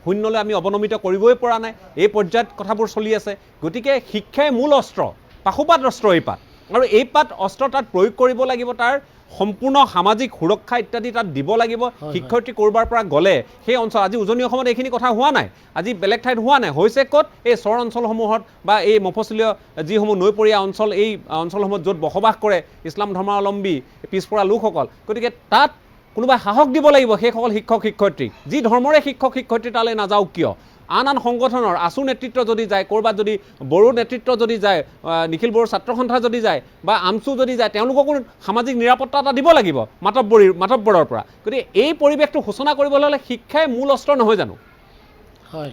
S1: শূন্যলৈ আমি অৱনমিত কৰিবই পৰা নাই এই পৰ্যায়ত কথাবোৰ চলি আছে গতিকে শিক্ষাই মূল অস্ত্ৰ পাশুপাত অস্ত্ৰ এই পাত আৰু এই পাত অস্ত্ৰ তাত প্ৰয়োগ কৰিব লাগিব তাৰ সম্পূৰ্ণ সামাজিক সুৰক্ষা ইত্যাদি তাত দিব লাগিব শিক্ষাৰ্থী কৰবাৰ পৰা গ'লে সেই অঞ্চল আজি উজনি অসমত এইখিনি কথা হোৱা নাই আজি বেলেগ ঠাইত হোৱা নাই হৈছে ক'ত এই চৰ অঞ্চলসমূহত বা এই মফচলীয় যিসমূহ নৈপৰীয়া অঞ্চল এই অঞ্চলসমূহত য'ত বসবাস কৰে ইছলাম ধৰ্মাৱলম্বী পিছপৰা লোকসকল গতিকে তাত কোনোবাই সাহস দিব লাগিব সেইসকল শিক্ষক শিক্ষয়িত্ৰীক যি ধৰ্মৰে শিক্ষক শিক্ষয়িত্ৰী তালৈ নাযাওক কিয় আন সংগঠনৰ আছু নেতৃত্ব যদি যায় ক'ৰবাত যদি বড়ো নেতৃত্ব যদি যায় নিখিল বড়ো ছাত্ৰ সন্থা যদি যায় বা আমচু যদি যায় তেওঁলোককো সামাজিক নিৰাপত্তা এটা দিব লাগিব মাতব্বৰৰ পৰা গতিকে এই পৰিৱেশটো সূচনা কৰিবলৈ হ'লে শিক্ষাই মূল অস্ত্ৰ নহয় জানো
S2: হয়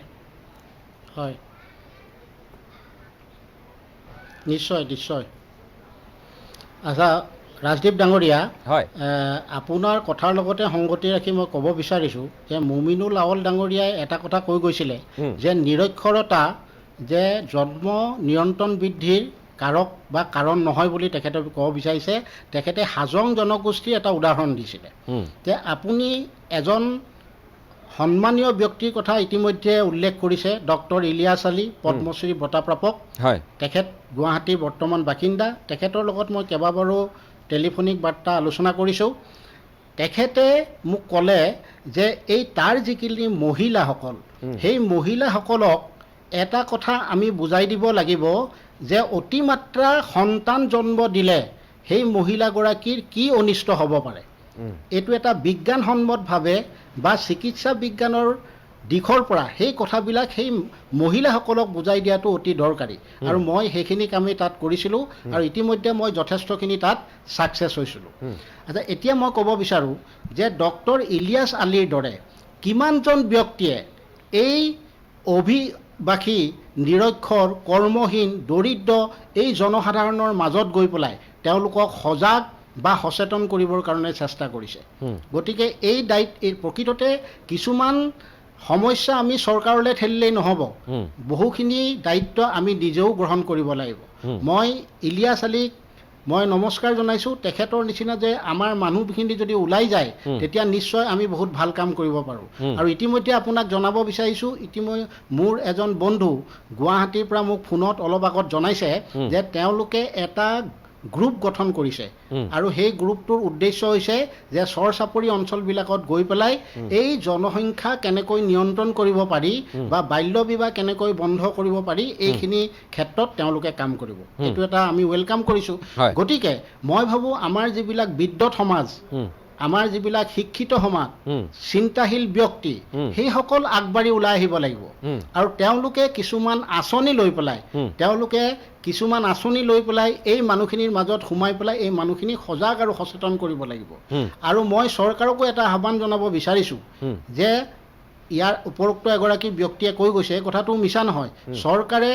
S2: হয় নিশ্চয় নিশ্চয় আচ্ছা ৰাজদীপ ডাঙৰীয়া
S1: হয়
S2: আপোনাৰ কথাৰ লগতে সংগতি ৰাখি মই ক'ব বিচাৰিছোঁ যে মুমিনুল আউল ডাঙৰীয়াই এটা কথা কৈ গৈছিলে যে নিৰক্ষৰতা যে জন্ম নিয়ন্ত্ৰণ বৃদ্ধিৰ কাৰক বা কাৰণ নহয় বুলি তেখেতে ক'ব বিচাৰিছে তেখেতে হাজং জনগোষ্ঠীৰ এটা উদাহৰণ দিছিলে যে আপুনি এজন সন্মানীয় ব্যক্তিৰ কথা ইতিমধ্যে উল্লেখ কৰিছে ডক্টৰ ইলিয়াছ আলী পদ্মশ্ৰী বঁটা প্ৰাপক
S1: হয়
S2: তেখেত গুৱাহাটীৰ বৰ্তমান বাসিন্দা তেখেতৰ লগত মই কেইবাবাৰো টেলিফোনিক বাৰ্তা আলোচনা কৰিছোঁ তেখেতে মোক ক'লে যে এই তাৰ যিখিনি মহিলাসকল সেই মহিলাসকলক এটা কথা আমি বুজাই দিব লাগিব যে অতিমাত্ৰা সন্তান জন্ম দিলে সেই মহিলাগৰাকীৰ কি অনিষ্ট হ'ব পাৰে এইটো এটা বিজ্ঞানসন্মতভাৱে বা চিকিৎসা বিজ্ঞানৰ দিশৰ পৰা সেই কথাবিলাক সেই মহিলাসকলক বুজাই দিয়াটো অতি দৰকাৰী আৰু মই সেইখিনি কামেই তাত কৰিছিলোঁ আৰু ইতিমধ্যে মই যথেষ্টখিনি তাত ছাকচেছ হৈছিলোঁ আচ্ছা এতিয়া মই ক'ব বিচাৰোঁ যে ডক্টৰ ইলিয়াছ আলীৰ দৰে কিমানজন ব্যক্তিয়ে এই অভিবাসী নিৰক্ষৰ কৰ্মহীন দৰিদ্ৰ এই জনসাধাৰণৰ মাজত গৈ পেলাই তেওঁলোকক সজাগ বা সচেতন কৰিবৰ কাৰণে চেষ্টা কৰিছে গতিকে এই প্ৰকৃততে কিছুমান সমস্যা আমি চৰকাৰলৈ ঠেলিলেই নহ'ব বহুখিনি দায়িত্ব আমি নিজেও গ্ৰহণ কৰিব লাগিব মই ইলিয়াছ আলীক মই নমস্কাৰ জনাইছোঁ তেখেতৰ নিচিনা যে আমাৰ মানুহখিনি যদি ওলাই যায় তেতিয়া নিশ্চয় আমি বহুত ভাল কাম কৰিব পাৰোঁ আৰু ইতিমধ্যে আপোনাক জনাব বিচাৰিছোঁ মোৰ এজন বন্ধু গুৱাহাটীৰ পৰা মোক ফোনত অলপ আগত জনাইছে যে তেওঁলোকে এটা গ্ৰুপ গঠন কৰিছে আৰু সেই গ্ৰুপটোৰ উদ্দেশ্য হৈছে যে চৰ চাপৰি অঞ্চলবিলাকত গৈ পেলাই এই জনসংখ্যা কেনেকৈ নিয়ন্ত্ৰণ কৰিব পাৰি বা বাল্য বিবাহ কেনেকৈ বন্ধ কৰিব পাৰি এইখিনি ক্ষেত্ৰত তেওঁলোকে কাম কৰিব এইটো এটা আমি ৱেলকাম কৰিছোঁ গতিকে মই ভাবোঁ আমাৰ যিবিলাক বিদ্যুৎ সমাজ আমাৰ যিবিলাক শিক্ষিত সমাজ চিন্তাশীল ব্যক্তি সেইসকল আগবাঢ়ি ওলাই আহিব লাগিব আৰু তেওঁলোকে কিছুমান আঁচনি লৈ পেলাই এই মানুহখিনিৰ মাজত সোমাই পেলাই এই মানুহখিনিক সজাগ আৰু সচেতন কৰিব লাগিব আৰু মই চৰকাৰকো এটা আহ্বান জনাব বিচাৰিছোঁ যে ইয়াৰ উপৰোক্ত এগৰাকী ব্যক্তিয়ে কৈ গৈছে কথাটো মিছা নহয় চৰকাৰে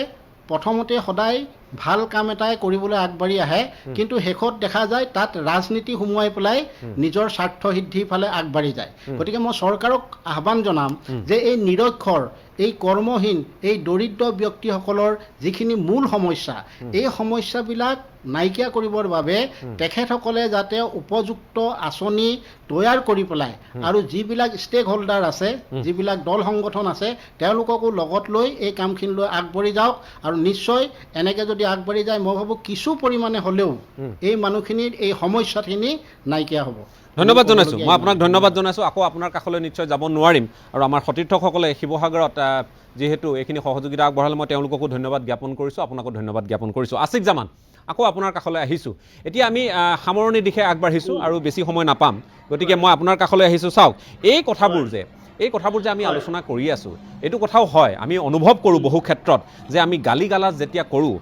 S2: প্ৰথমতে সদায় ভাল কাম এটাই কৰিবলৈ আগবাঢ়ি আহে কিন্তু শেষত দেখা যায় তাত ৰাজনীতি সোমোৱাই পেলাই নিজৰ স্বাৰ্থ সিদ্ধিৰ ফালে আগবাঢ়ি যায় গতিকে মই চৰকাৰক আহ্বান জনাম যে এই নিৰক্ষৰ এই কৰ্মহীন এই দৰিদ্ৰ ব্যক্তিসকলৰ যিখিনি মূল সমস্যা এই সমস্যাবিলাক নাইকিয়া কৰিবৰ বাবে তেখেতসকলে যাতে উপযুক্ত আঁচনি তৈয়াৰ কৰি পেলাই আৰু যিবিলাক ষ্টেক হোল্ডাৰ আছে যিবিলাক দল সংগঠন আছে তেওঁলোককো লগত লৈ এই কামখিনিলৈ আগবাঢ়ি যাওক আৰু নিশ্চয় এনেকৈ যদি আগবাঢ়ি যায় মই ভাবোঁ কিছু পৰিমাণে হ'লেও এই মানুহখিনিৰ এই সমস্যাখিনি নাইকিয়া হ'ব
S1: ধন্যবাদ জনাইছোঁ, মই আপোনাক ধন্যবাদ জনাইছোঁ। আকৌ আপোনাৰ কাষলৈ নিশ্চয় যাব নোৱাৰিম, আৰু আমাৰ সতীৰ্থসকলে শিৱসাগৰত যিহেতু এইখিনি সহযোগিতা আগবঢ়ালে মই তেওঁলোককো ধন্যবাদ জ্ঞাপন কৰিছোঁ, আপোনাকো ধন্যবাদ জ্ঞাপন কৰিছোঁ। আছিক জামান, আকৌ আপোনাৰ কাষলৈ আহিছোঁ। এতিয়া আমি সামৰণিৰ দিশে আগবাঢ়িছোঁ আৰু বেছি সময় নাপাম, গতিকে মই আপোনাৰ কাষলৈ আহিছোঁ। চাওক, এই কথাবোৰ যে আমি আলোচনা কৰি আছোঁ, এইটো কথাও হয়, আমি অনুভৱ কৰোঁ বহু ক্ষেত্ৰত যে আমি গালি গালাজ যেতিয়া কৰোঁ,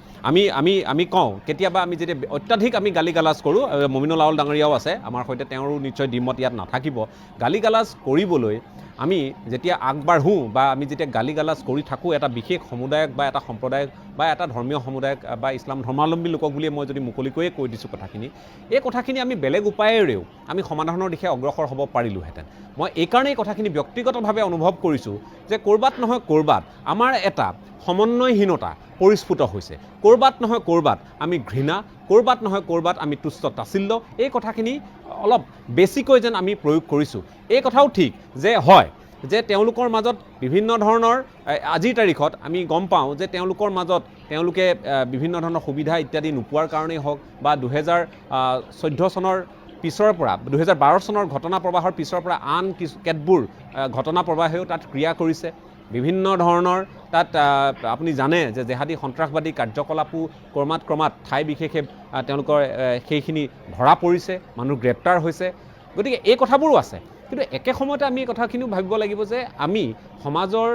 S1: আমি কওঁ কেতিয়াবা আমি যেতিয়া অত্যাধিক আমি গালি গালাজ কৰোঁ, মমিনুল লাউল ডাঙৰীয়াও আছে আমাৰ সৈতে, তেওঁৰো নিশ্চয় দ্বিমত ইয়াত নাথাকিব। গালি গালাজ কৰিবলৈ আমি যেতিয়া আগবাঢ়োঁ বা আমি যেতিয়া গালি গালাজ কৰি থাকোঁ এটা বিশেষ সমুদায়ক বা এটা সম্প্ৰদায়ক বা এটা ধৰ্মীয় সমুদায়ক বা ইছলাম ধৰ্মাৱলম্বী লোকক বুলিয়ে মই যদি মুকলিকৈয়ে কৈ দিছোঁ কথাখিনি, এই কথাখিনি আমি বেলেগ উপায়েৰেও আমি সমাধানৰ দিশে অগ্ৰসৰ হ'ব পাৰিলোঁহেঁতেন। মই এইকাৰণেই কথাখিনি ব্যক্তিগতভাৱে অনুভৱ কৰিছোঁ যে ক'ৰবাত নহয় ক'ৰবাত আমাৰ এটা সমন্বয়হীনতা পৰিস্ফুট হৈছে, ক'ৰবাত নহয় ক'ৰবাত আমি ঘৃণা, ক'ৰবাত নহয় ক'ৰবাত আমি তুচ্ছ তাচিল্য, এই কথাখিনি অলপ বেছিকৈ যেন আমি প্ৰয়োগ কৰিছোঁ। এই কথাও ঠিক যে হয় যে তেওঁলোকৰ মাজত বিভিন্ন ধৰণৰ আজিৰ তাৰিখত আমি গম পাওঁ যে তেওঁলোকে বিভিন্ন ধৰণৰ সুবিধা ইত্যাদি নোপোৱাৰ কাৰণেই হওক বা 2014 চনৰ পিছৰ পৰা 2012 চনৰ ঘটনা প্ৰবাহৰ পিছৰ পৰা আন কেতবোৰ ঘটনা প্ৰবাহেও তাত ক্ৰিয়া কৰিছে। বিভিন্ন ধৰণৰ তাত আপুনি জানে যে জেহাদী সন্ত্ৰাসবাদী কাৰ্যকলাপো ক্ৰমাৎ ঠাই বিশেষে তেওঁলোকৰ সেইখিনি ধৰা পৰিছে, মানুহ গ্ৰেপ্তাৰ হৈছে। গতিকে এই কথাবোৰো আছে, কিন্তু একে সময়তে আমি এই কথাখিনিও ভাবিব লাগিব যে আমি সমাজৰ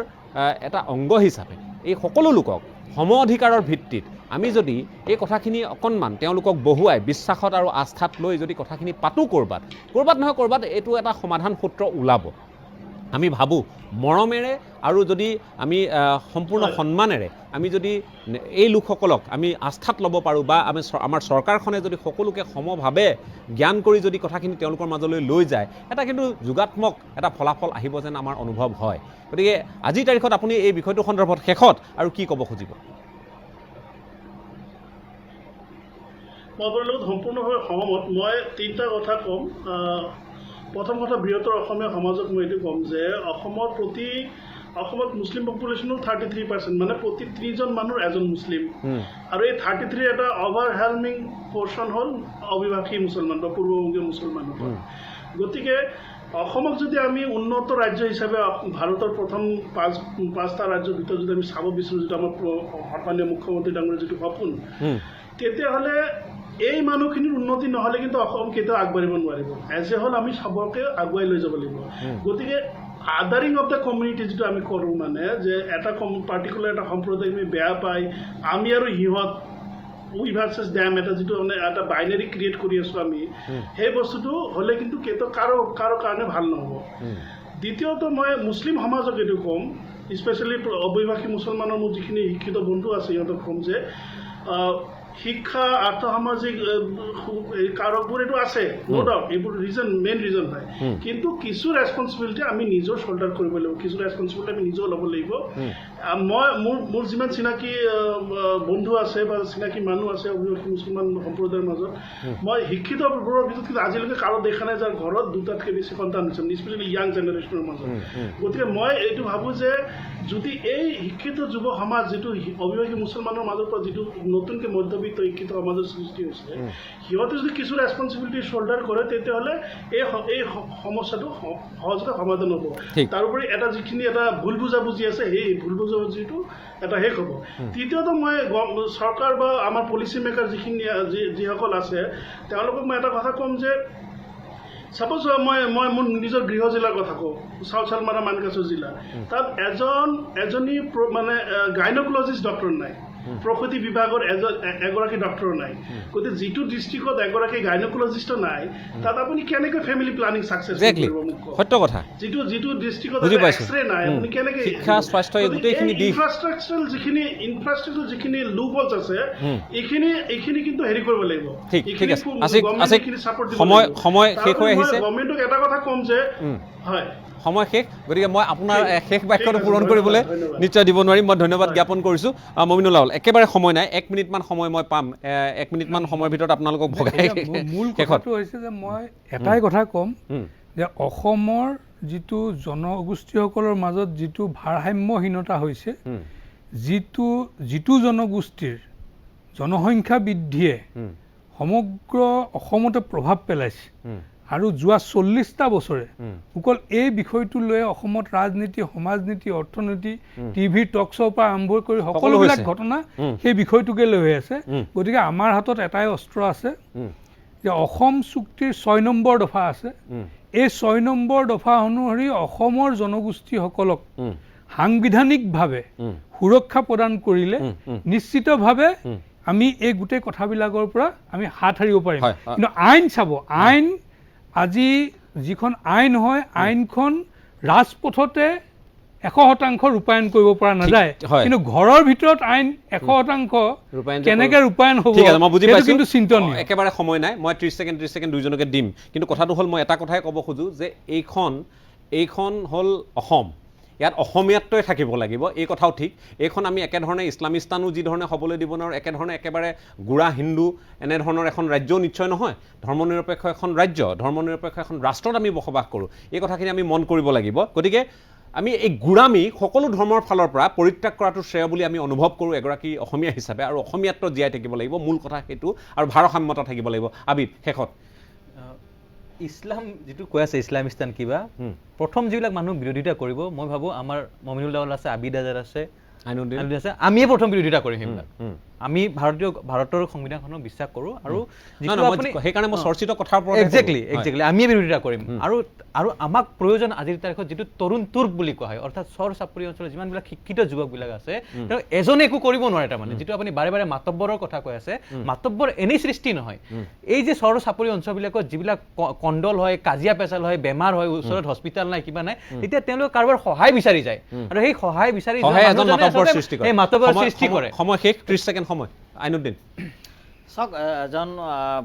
S1: এটা অংগ হিচাপে এই সকলো লোকক সম অধিকাৰৰ ভিত্তিত আমি যদি এই কথাখিনি অকণমান তেওঁলোকক বহুৱাই বিশ্বাসত আৰু আস্থাত লৈ যদি কথাখিনি পাতোঁ ক'ৰবাত নহয় ক'ৰবাত এইটো এটা সমাধান সূত্ৰ ওলাব। আমি ভাবোঁ মৰমেৰে আৰু যদি আমি সম্পূৰ্ণ সন্মানেৰে আমি যদি এই লোকসকলক আমি আস্থাত ল'ব পাৰোঁ বা আমাৰ চৰকাৰখনে যদি সকলোকে সমভাৱে জ্ঞান কৰি যদি কথাখিনি তেওঁলোকৰ মাজলৈ লৈ যায়, এটা কিন্তু যোগাত্মক এটা ফলাফল আহিব যেন আমাৰ অনুভৱ হয়। গতিকে আজিৰ তাৰিখত আপুনি এই বিষয়টো সন্দৰ্ভত শেষত আৰু কি ক'ব খুজিব?
S3: মই আপোনাৰ লগত সম্পূৰ্ণভাৱে সহমত। মই তিনিটা কথা ক'ম। প্ৰথম কথা, বৃহত্তৰ অসমীয়া সমাজক মই এইটো ক'ম যে অসমত মুছলিম পপুলেশ্যনো 33%, মানে প্ৰতি 3জন মানুহৰ এজন মুছলিম, আৰু এই 33 এটা অভাৰহেলমিং পৰ্চন হ'ল অভিবাসী মুছলমান বা পূৰ্ববংগীয় মুছলমান। গতিকে অসমক যদি আমি উন্নত ৰাজ্য হিচাপে ভাৰতৰ প্ৰথম পাঁচটা ৰাজ্যৰ ভিতৰত যদি আমি চাব বিচাৰোঁ, যিটো আমাৰ সন্মানীয় মুখ্যমন্ত্ৰী ডাঙৰীয়াৰ যিটো সপোন, তেতিয়াহ'লে এই মানুহখিনিৰ উন্নতি নহ'লে কিন্তু অসম কেতিয়াও আগবাঢ়িব নোৱাৰিব। এজ এ হ'ল আমি সবকে আগুৱাই লৈ যাব লাগিব। গতিকে আদাৰিং অফ দ্য কমিউনিটি যিটো আমি কৰোঁ, মানে যে এটা পাৰ্টিকুলাৰ এটা সম্প্ৰদায়ক আমি বেয়া পাই আমি আৰু সিহঁত উই ভাৰ্চেছ ডেম এটা যিটো মানে এটা বাইনেৰী ক্ৰিয়েট কৰি আছোঁ আমি, সেই বস্তুটো হ'লে কিন্তু কেতিয়াও কাৰো কাৰণে ভাল নহ'ব। দ্বিতীয়তে মই মুছলিম সমাজক এইটো ক'ম, স্পেচিয়েলি অভিবাসী মুছলমানৰ মোৰ যিখিনি শিক্ষিত বন্ধু আছে সিহঁতক ক'ম যে শিক্ষা আৰ্থসামাজিক কাৰকবোৰ এইটো আছে, ন' ডাউট, এইবোৰ মেইন ৰিজন হয়, কিন্তু কিছু ৰেছপনচিবিলিটি আমি নিজৰ শ্বল্ডাৰ কৰিব লাগিব, কিছু ৰেছপনচিবিলিটি আমি নিজেও ল'ব লাগিব। মোৰ যিমান চিনাকি বন্ধু আছে বা চিনাকি মানুহ আছে অভিবাসী মুছলমান সম্প্ৰদায়ৰ মাজত, মই শিক্ষিতবোৰৰ ভিতৰত কিন্তু আজিলৈকে কাৰো দেখা নাই যাৰ ঘৰত দুটাতকৈ বেছি সন্তান হৈছে, স্পেচিয়েলি য়াং জেনেৰেশ্যনৰ মাজত। গতিকে মই এইটো ভাবোঁ যে যদি এই শিক্ষিত যুৱ সমাজ যিটো অভিবাসী মুছলমানৰ মাজৰ পৰা যিটো নতুনকৈ মধ্যবিত্ত শিক্ষিত সমাজৰ সৃষ্টি হৈছে, সিহঁতে যদি কিছু ৰেছপনচিবিলিটি শ্বল্ডাৰ কৰে, তেতিয়াহ'লে এই সমস্যাটো সহজতে সমাধান হ'ব। তাৰোপৰি এটা যিখিনি এটা ভুল বুজাবুজি আছে, সেই ভুল বুজাবুজিটো এটা শেষ হ'ব। তৃতীয়তে মই চৰকাৰ বা আমাৰ পলিচি মেকাৰ যিসকল আছে তেওঁলোকক মই এটা কথা ক'ম যে ছাপ'জ মই মোৰ নিজৰ গৃহ জিলাৰ কথা কওঁ, চাউথ চালমাৰা মানকাছৰ জিলা, তাত এজনী মানে গাইনকলজিষ্ট ডক্টৰ নাই, প্ৰসূতি বিভাগৰ এগৰাকী ডক্টৰ নাই। গতিকে যিটো ডিষ্ট্ৰিক্টত এগৰাকী গাইনকলজিষ্ট নাই, তাত আপুনি কেনেকৈ ফেমিলি প্লানিং ছাকচেছ কৰিব?
S1: সত্য কথা।
S3: যিটো ডিষ্ট্ৰিক্টত এক্সৰে নাই, আপুনি কেনেকৈ ইনফ্ৰাষ্ট্ৰাকচাৰ যিখিনি লুপ হলছ আছে, এইখিনি কিন্তু হেৰি কৰিব লাগিব,
S1: সময় শেষ হৈ আহিছে।
S3: গভৰ্ণমেণ্টক এটা কথা ক'ম যে হয়
S1: সময় শেষ, গতিকে মই আপোনাৰ শেষ বাক্যটো পূৰণ কৰিবলৈ নিশ্চয় দিব নোৱাৰিম। মই ধন্যবাদ জ্ঞাপন কৰিছোঁ। মমিনুল লাউল, একেবাৰে সময় নাই, 1 মিনিটমান সময় মই পাম, 1 মিনিটমান সময়ৰ ভিতৰত আপোনালোকক ভগাই
S4: মূল কথাটো হৈছে যে মই এটাই কথা ক'ম যে অসমৰ যিটো জনগোষ্ঠীসকলৰ মাজত যিটো ভাৰসাম্যহীনতা হৈছে, যিটো জনগোষ্ঠীৰ জনসংখ্যা বৃদ্ধিয়ে সমগ্ৰ অসমতে প্ৰভাৱ পেলাইছে, আৰু যোৱা 40টা বছৰে অকল এই বিষয়টো লৈ অসমত ৰাজনীতি, সমাজনীতি, অৰ্থনীতি, টিভি টক শ্ব'ৰ পৰা আৰম্ভ কৰি সকলোবিলাক ঘটনা সেই বিষয়টোকে লৈ হৈ আছে। গতিকে আমাৰ হাতত এটাই অস্ত্ৰ আছে যে অসম চুক্তিৰ 6 নম্বৰ দফা আছে। এই 6 নম্বৰ দফা অনুসৰি অসমৰ জনগোষ্ঠীসকলক সাংবিধানিকভাৱে সুৰক্ষা প্ৰদান কৰিলে নিশ্চিতভাৱে আমি এই গোটেই কথাবিলাকৰ পৰা আমি হাত সাৰিব পাৰিম। কিন্তু আইন চাব, আইন আজি যিখন আইন হয় আইনখন ৰাজপথতে 100% ৰূপায়ণ কৰিব পৰা নাযায়, কিন্তু ঘৰৰ ভিতৰত আইন 100% কেনেকৈ ৰূপায়ণ হ'ব সেইটো কিন্তু চিন্তনীয়।
S1: একেবাৰে সময় নাই, মই 30 ছেকেণ্ড দুইজনকে দিম। কিন্তু কথাটো হ'ল মই এটা কথাই ক'ব খোজোঁ যে এইখন হ'ল অসম, ইয়াত অসমীয়াত্বই থাকিব লাগিব, এই কথাও ঠিক। এইখন আমি একেধৰণে ইছলামিস্তানো যিধৰণে হ'বলৈ দিব নোৱাৰোঁ, একেধৰণে একেবাৰে গোড়া হিন্দু এনেধৰণৰ এখন ৰাজ্যও নিশ্চয় নহয়। ধৰ্মনিৰপেক্ষ এখন ৰাজ্য, ধৰ্মনিৰপেক্ষ এখন ৰাষ্ট্ৰত আমি বসবাস কৰোঁ, এই কথাখিনি আমি মন কৰিব লাগিব। গতিকে আমি এই গোড়ামী সকলো ধৰ্মৰ ফালৰ পৰা পৰিত্যাগ কৰাটো শ্ৰেয় বুলি আমি অনুভৱ কৰোঁ এগৰাকী অসমীয়া হিচাপে। আৰু অসমীয়াত্ব জীয়াই থাকিব লাগিব, মূল কথা সেইটো, আৰু ভাৰসাম্যতা থাকিব লাগিব। আবিদ, শেষত
S5: ইছলাম যিটো কৈ আছে ইছলামিস্তান কিবা, প্ৰথম যিবিলাক মানুহ বিৰোধিতা কৰিব মই ভাবোঁ আমাৰ মমিনুল লাৱাল আছে, আবিদ আজাদ আছে, আইনুদ্দিন আছে, আমিয়ে প্ৰথম বিৰোধিতা কৰিম সেইবিলাক। আমি ভাৰতৰ সংবিধানখনক বিশ্বাস কৰোঁ আৰু
S1: সেইকাৰণে মই চৰ্চিত কথাৰ ওপৰত
S5: একজেক্টলি আমিয়ে বিৰোধিতা কৰিম। আৰু আমাক প্ৰয়োজন আজিৰ তাৰিখত যিটো তৰুণ তুৰ্ক বুলি কোৱা হয়, অৰ্থাৎ চৰ চাপৰি অঞ্চলত যিমানবিলাক শিক্ষিত যুৱকবিলাক আছে তেওঁ এজনে একো কৰিব নোৱাৰে। তাৰমানে যিটো আপুনি বাৰে বাৰে মাতব্বৰৰ কথা কৈ আছে, মাতব্বৰ এনেই সৃষ্টি নহয়। এই যে চৰ চাপৰি অঞ্চলবিলাকত যিবিলাক কণ্ডল হয়, কাজিয়া পেচাল হয়, বেমাৰ হয়, ওচৰত হস্পিটেল নাই, কিবা নাই, তেতিয়া তেওঁলোকে কাৰোবাৰ সহায় বিচাৰি যায় আৰু সেই সহায় বিচাৰি মাতব্বৰ সৃষ্টি কৰে।
S1: সময় শেষ, 30 ছেকেণ্ড সময়। আইনুদ্দিন,
S6: চাওক, এজন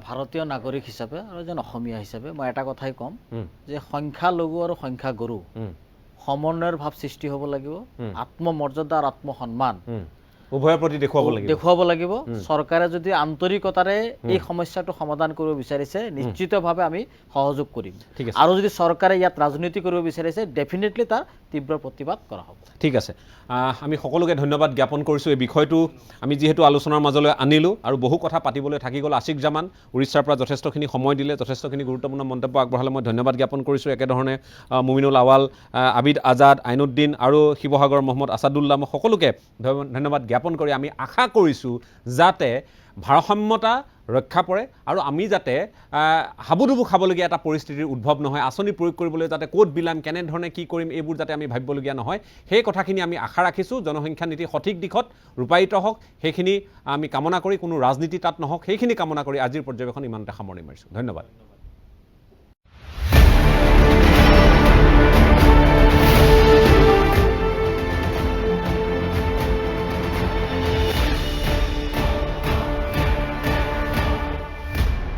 S6: ভাৰতীয় নাগৰিক হিচাপে আৰু এজন অসমীয়া হিচাপে মই এটা কথাই ক'ম যে সংখ্যালঘু আৰু সংখ্যাগুৰু সমন্বয়ৰ ভাৱ সৃষ্টি হ'ব লাগিব, আত্মমৰ্যাদা আৰু আত্মসন্মান
S1: উভয়ৰ প্ৰতি দেখুৱাব লাগিব।
S6: চৰকাৰে যদি আন্তৰিকতাৰে এই সমস্যাটো সমাধান কৰিব বিচাৰিছে নিশ্চিতভাৱে আমি সহযোগ কৰিম, আৰু যদি চৰকাৰে ইয়াত ৰাজনীতি কৰিব বিচাৰিছে ডেফিনেটলি তাৰ তীব্ৰ প্ৰতিবাদ কৰা হ'ব।
S1: ঠিক আছে, আমি সকলোকে ধন্যবাদ জ্ঞাপন কৰিছোঁ। এই বিষয়টো আমি যিহেতু আলোচনাৰ মাজলৈ আনিলোঁ আৰু বহু কথা পাতিবলৈ থাকি গ'ল। আছিক জামান উৰিষ্যাৰ পৰা যথেষ্টখিনি সময় দিলে, যথেষ্টখিনি গুৰুত্বপূৰ্ণ মন্তব্য আগবঢ়ালে, মই ধন্যবাদ জ্ঞাপন কৰিছোঁ। একেধৰণে মুমিনুল আৱাল, আবিদ আজাদ, আইনুদ্দিন আৰু শিৱসাগৰ মহম্মদ আছাদুল্লাহ, মই সকলোকে ধন্যবাদ জ্ঞাপন কৰি আমি আশা কৰিছোঁ যাতে ভাৰসাম্যতা ৰক্ষা পৰে আৰু আমি যাতে হাবুডুবু খাবলগীয়া এটা পৰিস্থিতিৰ উদ্ভৱ নহয়, আঁচনি প্ৰয়োগ কৰিবলৈ যাতে ক'ত বিলাম, কেনেধৰণে কি কৰিম, এইবোৰ যাতে আমি ভাবিবলগীয়া নহয়, সেই কথাখিনি আমি আশা ৰাখিছোঁ। জনসংখ্যা নীতি সঠিক দিশত ৰূপায়িত হওক সেইখিনি আমি কামনা কৰি, কোনো ৰাজনীতি তাত নহওক সেইখিনি কামনা কৰি আজিৰ পৰ্যবেক্ষণ ইমানতে সামৰণি মাৰিছোঁ। ধন্যবাদ।